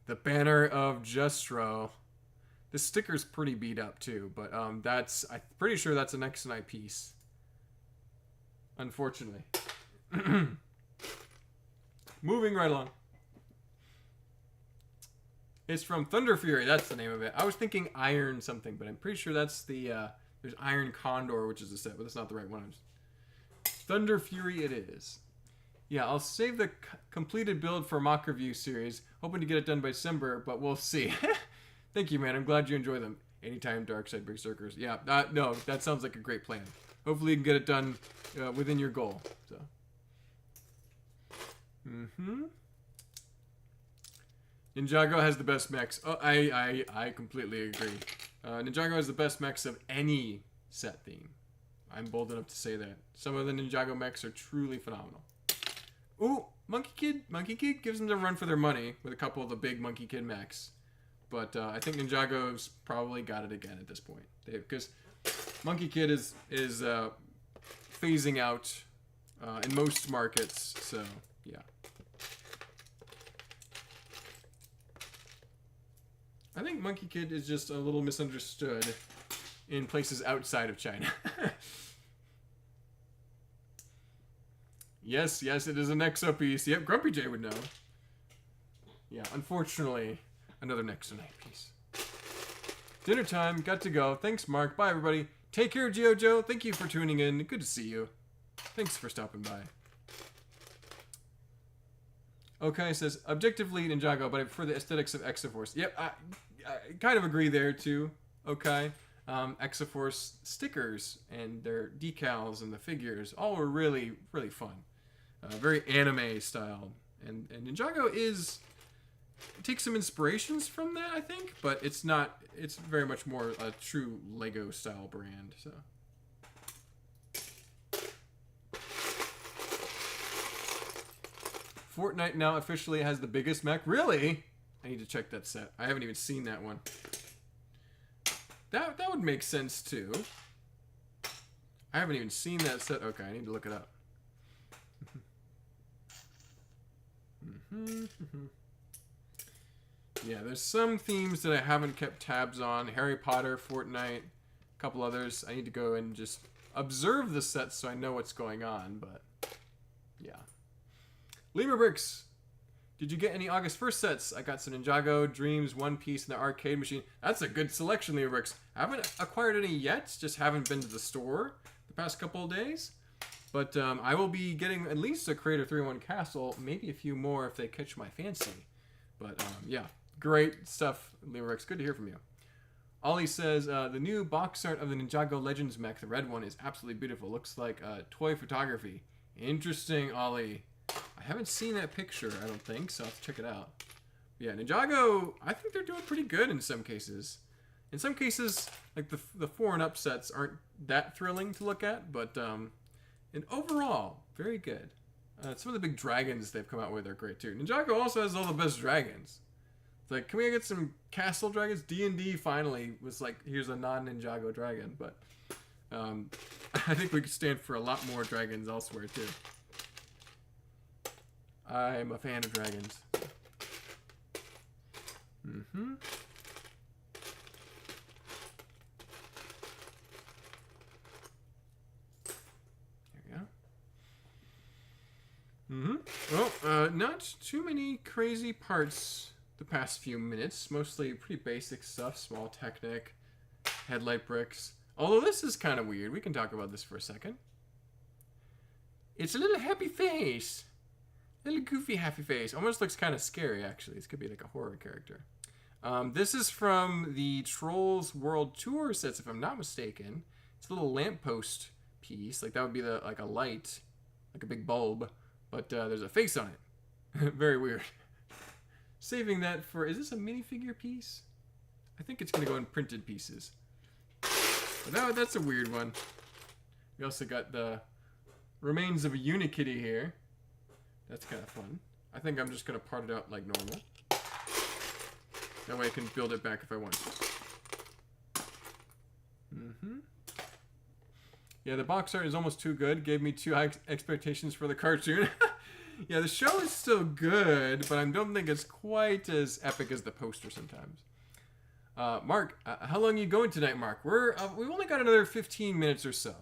The banner of Justro. The sticker's pretty beat up too, but I'm pretty sure that's an X&I piece. Unfortunately. Moving right along. It's from Thunder Fury, that's the name of it. I was thinking Iron something, but I'm pretty sure that's the, there's Iron Condor, which is the set, but that's not the right one. Thunder Fury it is. Yeah, I'll save the completed build for a mock review series. Hoping to get it done by December, but we'll see. Thank you, man. I'm glad you enjoy them. Anytime, Darkside Berserkers. Yeah, no, that sounds like a great plan. Hopefully you can get it done within your goal. So. Ninjago has the best mechs. Oh, I completely agree. Ninjago has the best mechs of any set theme. I'm bold enough to say that. Some of the Ninjago mechs are truly phenomenal. Ooh, Monkey Kid. Monkey Kid gives them the run for their money with a couple of the big Monkey Kid mechs. But I think Ninjago's probably got it again at this point. Because Monkey Kid is phasing out in most markets, so yeah. I think Monkey Kid is just a little misunderstood in places outside of China. Yes, it is an Nexo piece. Yep, Grumpy J would know. Yeah, unfortunately, another Nexo Night piece. Dinner time, got to go. Thanks, Mark. Bye, everybody. Take care, Jojo. Thank you for tuning in. Good to see you. Thanks for stopping by. Okay, says, objectively Ninjago, but I prefer the aesthetics of Exoforce. Yep, I kind of agree there, too. Okay. Exoforce stickers and their decals and the figures all were really, really fun. Very anime styled. And Ninjago takes some inspirations from that, I think, but it's very much more a true Lego style brand, so. Fortnite now officially has the biggest mech. Really? I need to check that set. I haven't even seen that one. That would make sense too. I haven't even seen that set. Okay, I need to look it up. Yeah, there's some themes that I haven't kept tabs on. Harry Potter, Fortnite, a couple others. I need to go and just observe the sets so I know what's going on, but yeah. Lemur Bricks. Did you get any August 1st sets? I got some Ninjago, Dreams, One Piece, and the arcade machine. That's a good selection, Lemur Bricks. I haven't acquired any yet, just haven't been to the store the past couple of days. But I will be getting at least a Creator 3-in-1 Castle, maybe a few more if they catch my fancy. But yeah, great stuff, Lemur Bricks. Good to hear from you. Ollie says, the new box art of the Ninjago Legends mech, the red one, is absolutely beautiful. Looks like toy photography. Interesting, Ollie. I haven't seen that picture, I don't think, so I'll have to check it out. Yeah, Ninjago, I think they're doing pretty good in some cases. In some cases, like the 4-and-up sets aren't that thrilling to look at, but and overall, very good. Some of the big dragons they've come out with are great too. Ninjago also has all the best dragons. It's like, can we get some castle dragons? D&D finally was like, here's a non-Ninjago dragon, but I think we could stand for a lot more dragons elsewhere too. I'm a fan of dragons. Mm-hmm. There we go. Mm-hmm. Well, not too many crazy parts the past few minutes. Mostly pretty basic stuff. Small Technic, headlight bricks. Although this is kind of weird. We can talk about this for a second. It's a little happy face. Little goofy happy face. Almost looks kind of scary, actually. This could be like a horror character. This is from the Trolls World Tour sets, if I'm not mistaken. It's a little lamppost piece. Like, that would be like a light, like a big bulb. But there's a face on it. Very weird. Saving that for... Is this a minifigure piece? I think it's going to go in printed pieces. But that's a weird one. We also got the remains of a Unikitty here. That's kind of fun. I think I'm just going to part it out like normal. That way I can build it back if I want to. Mm-hmm. Yeah, the box art is almost too good. Gave me too high expectations for the cartoon. Yeah, the show is still good, but I don't think it's quite as epic as the poster sometimes. Mark, how long are you going tonight, Mark? We've only got another 15 minutes or so.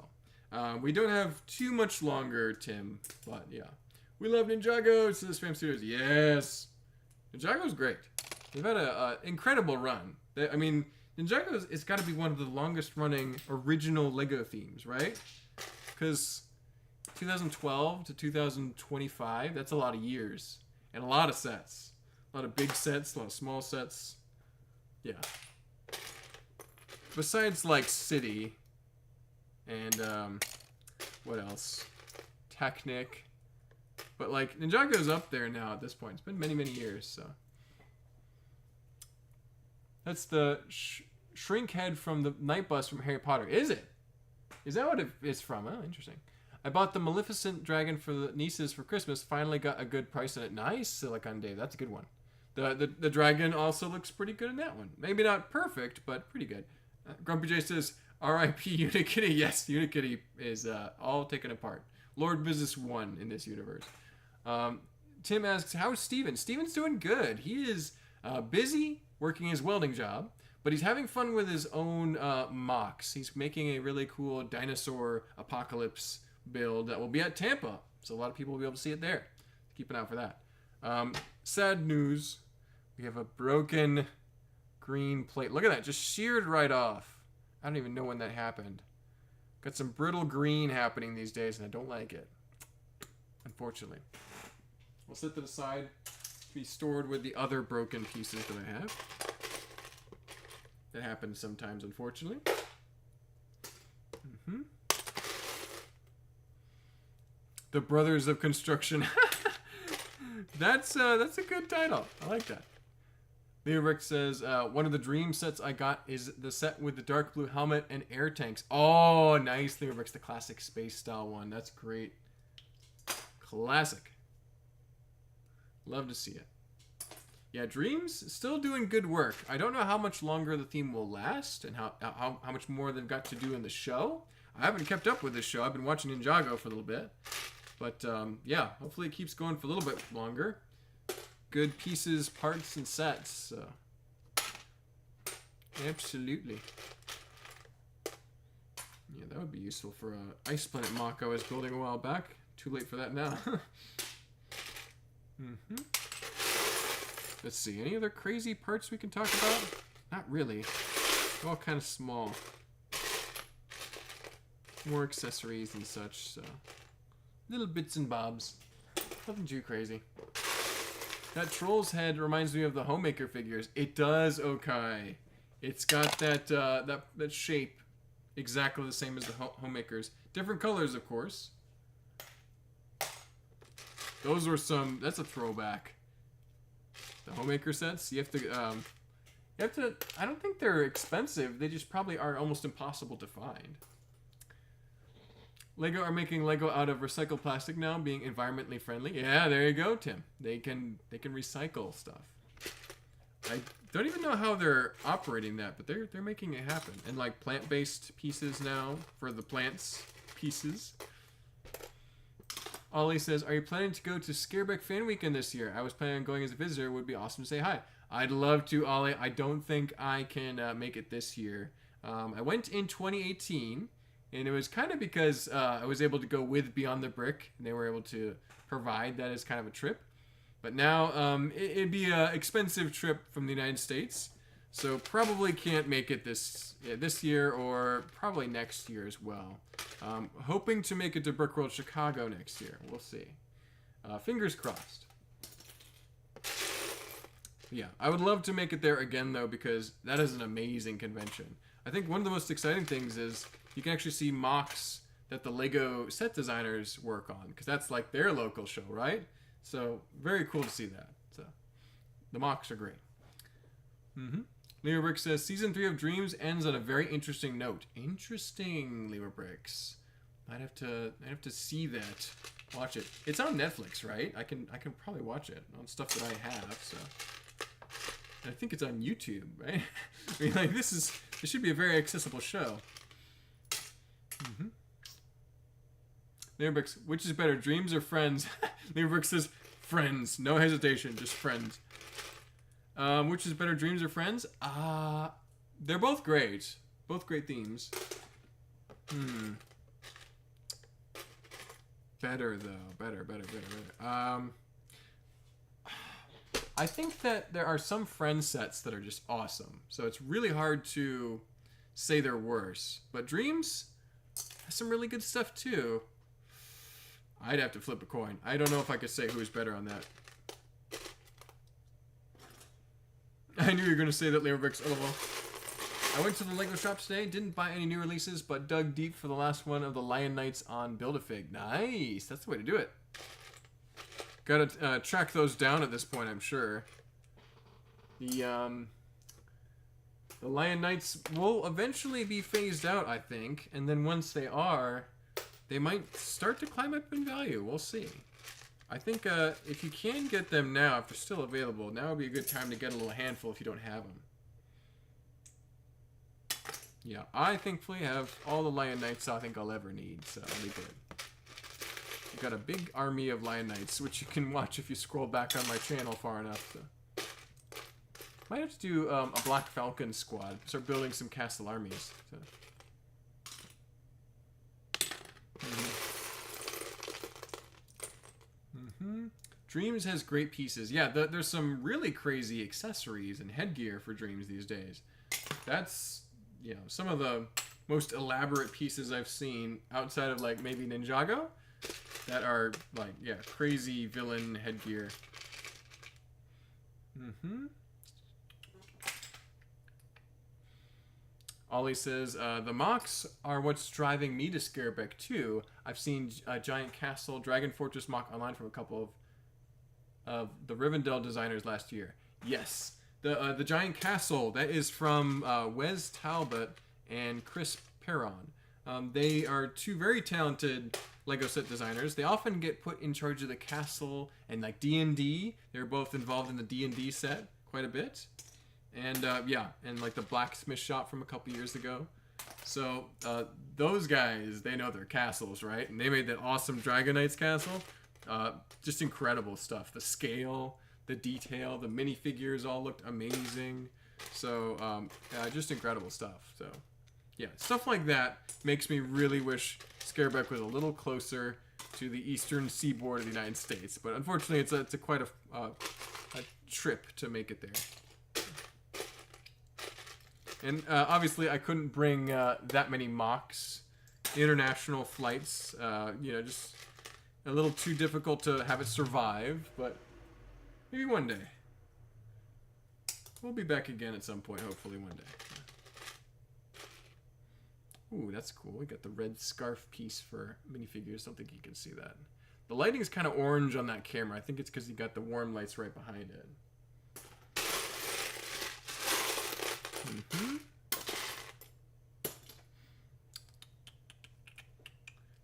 We don't have too much longer, Tim, but yeah. We love Ninjago, to the Spam Studios. Yes! Ninjago's great. They've had an incredible run. I mean, Ninjago it's got to be one of the longest running original Lego themes, right? Because 2012 to 2025, that's a lot of years. And a lot of sets. A lot of big sets, a lot of small sets. Yeah. Besides, like, City. And, what else? Technic. But, like, Ninjago's up there now at this point. It's been many, many years, so. That's the shrink head from the night bus from Harry Potter. Is it? Is that what it is from? Oh, interesting. I bought the Maleficent dragon for the nieces for Christmas. Finally got a good price on it. Nice, Silicon Dave. That's a good one. The dragon also looks pretty good in that one. Maybe not perfect, but pretty good. Grumpy J says, R.I.P. Unikitty. Yes, Unikitty is all taken apart. Lord Business 1 in this universe. Tim asks, how's Steven? Steven's doing good. He is busy working his welding job, but he's having fun with his own mocks. He's making a really cool dinosaur apocalypse build that will be at Tampa. So a lot of people will be able to see it there. Keep an eye out for that. Sad news. We have a broken green plate. Look at that. Just sheared right off. I don't even know when that happened. Got some brittle green happening these days, and I don't like it. Unfortunately. We'll set that aside to be stored with the other broken pieces that I have. That happens sometimes, unfortunately. The Brothers of Construction. That's a good title. I like that. Leo Rick says, one of the dream sets I got is the set with the dark blue helmet and air tanks. Oh, nice. Leo Rick's the classic space style one. That's great. Classic. Love to see it. Yeah, Dreams still doing good work. I don't know how much longer the theme will last and how much more they've got to do in the show. I haven't kept up with this show. I've been watching Ninjago for a little bit. But, yeah, hopefully it keeps going for a little bit longer. Good pieces, parts, and sets. So. Absolutely. Yeah, that would be useful for a Ice Planet mock I was building a while back. Too late for that now. Let's see, any other crazy parts we can talk about? Not really. They're all kind of small. More accessories and such, so. Little bits and bobs. Nothing too crazy. That troll's head reminds me of the Homemaker figures. It does, okay. It's got that that shape exactly the same as the Homemakers. Different colors, of course. Those were some. That's a throwback. The Homemaker sets. You have to. I don't think they're expensive. They just probably are almost impossible to find. Lego are making Lego out of recycled plastic now, being environmentally friendly. Yeah, there you go, Tim. They can recycle stuff. I don't even know how they're operating that, but they're making it happen. And like plant-based pieces now for the plants pieces. Ollie says, "Are you planning to go to Scareback Fan Weekend this year? I was planning on going as a visitor. It would be awesome to say hi." I'd love to, Ollie. I don't think I can make it this year. I went in 2018. And it was kind of because I was able to go with Beyond the Brick, and they were able to provide that as kind of a trip. But now it'd be an expensive trip from the United States, so probably can't make it this year or probably next year as well. Hoping to make it to Brickworld Chicago next year. We'll see. Fingers crossed. Yeah, I would love to make it there again, though, because that is an amazing convention. I think one of the most exciting things is you can actually see mocks that the Lego set designers work on, because that's like their local show, right? So very cool to see that. So the mocks are great. Leo Brick says, Season 3 of Dreams ends on a very interesting note. Interesting, Leo Bricks. I'd have to see that. Watch it. It's on Netflix, right? I can probably watch it on stuff that I have, so. And I think it's on YouTube, right? I mean, like, it should be a very accessible show. Leo Bricks, which is better, Dreams or Friends? Leo Bricks says, Friends. No hesitation, just Friends. Which is better, Dreams or Friends? They're both great. Both great themes. Better, though. Better. I think that there are some Friends sets that are just awesome. So it's really hard to say they're worse. But Dreams has some really good stuff, too. I'd have to flip a coin. I don't know if I could say who's better on that. I knew you were going to say that, Leo Bricks. I went to the Lego shop today, didn't buy any new releases, but dug deep for the last one of the Lion Knights on Build-A-Fig. Nice! That's the way to do it. Gotta track those down at this point, I'm sure. The Lion Knights will eventually be phased out, I think. And then once they are, they might start to climb up in value. We'll see. I think if you can get them now, if they're still available, now would be a good time to get a little handful if you don't have them. Yeah, I thankfully have all the Lion Knights I think I'll ever need, so I'll be good. I've got a big army of Lion Knights, which you can watch if you scroll back on my channel far enough. So. Might have to do a Black Falcon squad. Start building some castle armies. So. Dreams has great pieces. Yeah, there's some really crazy accessories and headgear for Dreams these days. That's, you know, some of the most elaborate pieces I've seen outside of like maybe Ninjago that are like, yeah, crazy villain headgear. Ollie says, the mocks are what's driving me to Scareback too. I've seen Giant Castle, Dragon Fortress mock online from a couple of the Rivendell designers last year. Yes, the Giant Castle, that is from Wes Talbot and Chris Perron. They are two very talented Lego set designers. They often get put in charge of the castle and like D&D. They're both involved in the D&D set quite a bit. And yeah, and like the blacksmith shop from a couple years ago. So those guys, they know their castles, right? And they made that awesome Dragon Knights castle. Just incredible stuff. The scale, the detail, the minifigures all looked amazing. So just incredible stuff. So yeah, stuff like that makes me really wish Scareback was a little closer to the eastern seaboard of the United States. But unfortunately, it's a quite a trip to make it there. And obviously, I couldn't bring that many mocks, international flights. You know, just a little too difficult to have it survive. But maybe one day. We'll be back again at some point, hopefully one day. Ooh, that's cool. We got the red scarf piece for minifigures. Don't think you can see that. The lighting is kind of orange on that camera. I think it's because you got the warm lights right behind it.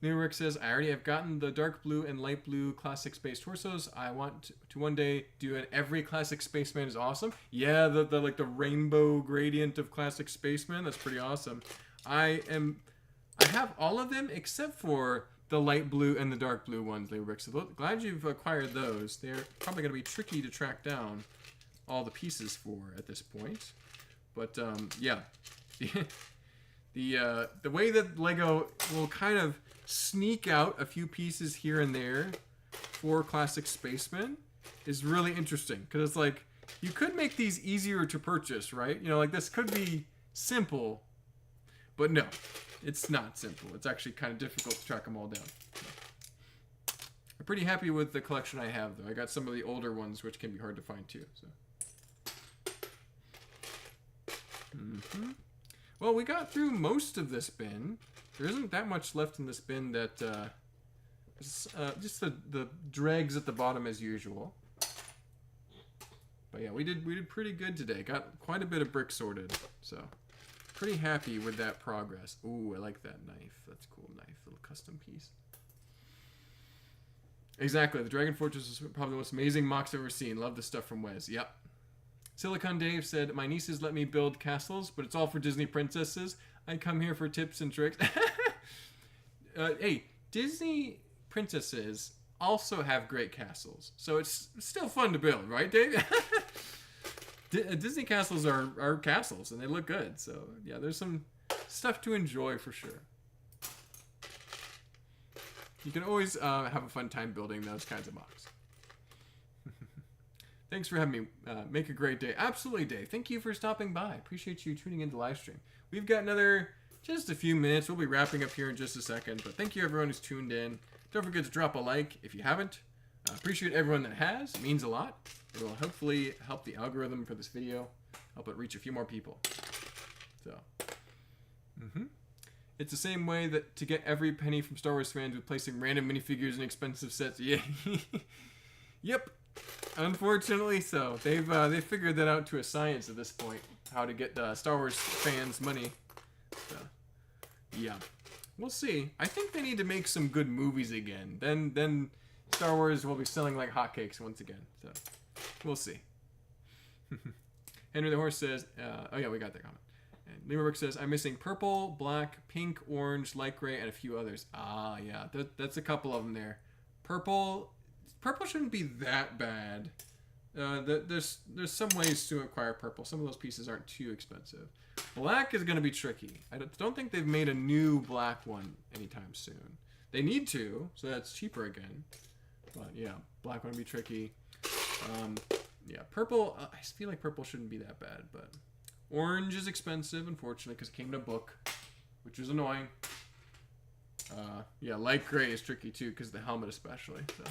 New Rick says, I already have gotten the dark blue and light blue classic space torsos. I want to one day do an every classic spaceman is awesome. Yeah, the like the rainbow gradient of classic spaceman. That's pretty awesome. I have all of them except for the light blue and the dark blue ones, New Rick. So glad you've acquired those. They're probably going to be tricky to track down all the pieces for at this point. But yeah, the way that Lego will kind of sneak out a few pieces here and there for classic spacemen is really interesting, because it's like you could make these easier to purchase, right? You know, like this could be simple, but no, it's not simple. It's actually kind of difficult to track them all down. I'm pretty happy with the collection I have, though. I got some of the older ones, which can be hard to find too. So. Well, we got through most of this bin. There isn't that much left in this bin that just the dregs at the bottom as usual. But yeah, we did pretty good today. Got quite a bit of brick sorted, so pretty happy with that progress. Ooh, I like that knife. That's a cool knife, little custom piece. Exactly, the Dragon Fortress is probably the most amazing mocks I've ever seen. Love the stuff from Wes. Yep. Silicon Dave said, my nieces let me build castles, but it's all for Disney princesses. I come here for tips and tricks. Hey, Disney princesses also have great castles, so it's still fun to build, right, Dave? Disney castles are castles, and they look good. So, yeah, there's some stuff to enjoy for sure. You can always have a fun time building those kinds of mocks. Thanks for having me. Make a great day. Absolutely, Dave. Thank you for stopping by. Appreciate you tuning into Livestream. We've got just a few minutes. We'll be wrapping up here in just a second. But thank you, everyone who's tuned in. Don't forget to drop a like if you haven't. Appreciate everyone that has. It means a lot. It will hopefully help the algorithm for this video. Help it reach a few more people. So, It's the same way that to get every penny from Star Wars fans with placing random minifigures in expensive sets. Yeah. Yep. Unfortunately, so they've figured that out to a science at this point, how to get Star Wars fans money. So, yeah, we'll see. I think they need to make some good movies again. Then Star Wars will be selling like hotcakes once again. So, we'll see. Henry the Horse says, oh yeah, we got that comment. And Lima Rick says, I'm missing purple, black, pink, orange, light gray, and a few others. Ah, yeah, that's a couple of them there. Purple shouldn't be that bad. There's some ways to acquire purple. Some of those pieces aren't too expensive. Black is going to be tricky. I don't think they've made a new black one anytime soon. They need to, so that's cheaper again. But yeah, black one would be tricky. Yeah, purple, I feel like purple shouldn't be that bad, but orange is expensive, unfortunately, because it came in a book, which is annoying. Yeah, light gray is tricky too, because the helmet especially. So.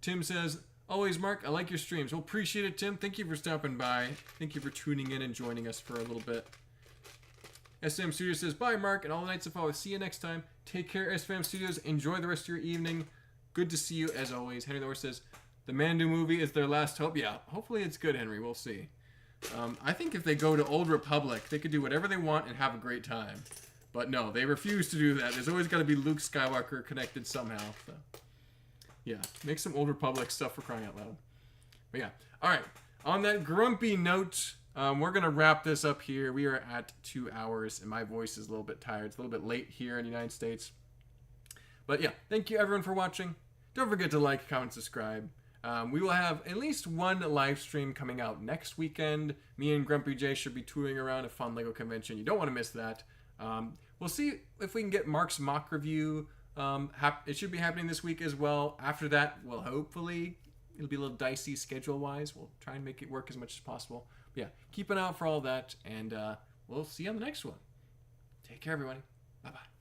Tim says, always, Mark, I like your streams. Well, appreciate it, Tim. Thank you for stopping by. Thank you for tuning in and joining us for a little bit. SM Studios says, bye, Mark, and all the nights of follow. See you next time. Take care, SFAM Studios. Enjoy the rest of your evening. Good to see you, as always. Henry the Horse says, the Mandu movie is their last hope. Yeah, hopefully it's good, Henry. We'll see. I think if they go to Old Republic, they could do whatever they want and have a great time. But no, they refuse to do that. There's always got to be Luke Skywalker connected somehow. So. Yeah, make some Old Republic stuff for crying out loud. But yeah, all right. On that grumpy note, we're going to wrap this up here. We are at 2 hours, and my voice is a little bit tired. It's a little bit late here in the United States. But yeah, thank you everyone for watching. Don't forget to like, comment, subscribe. We will have at least one live stream coming out next weekend. Me and Grumpy J should be touring around a fun LEGO convention. You don't want to miss that. We'll see if we can get Mark's mock review. It should be happening this week as well. After that, well, hopefully, it'll be a little dicey schedule-wise. We'll try and make it work as much as possible. But yeah, keep an eye out for all that, and we'll see you on the next one. Take care, everybody. Bye-bye.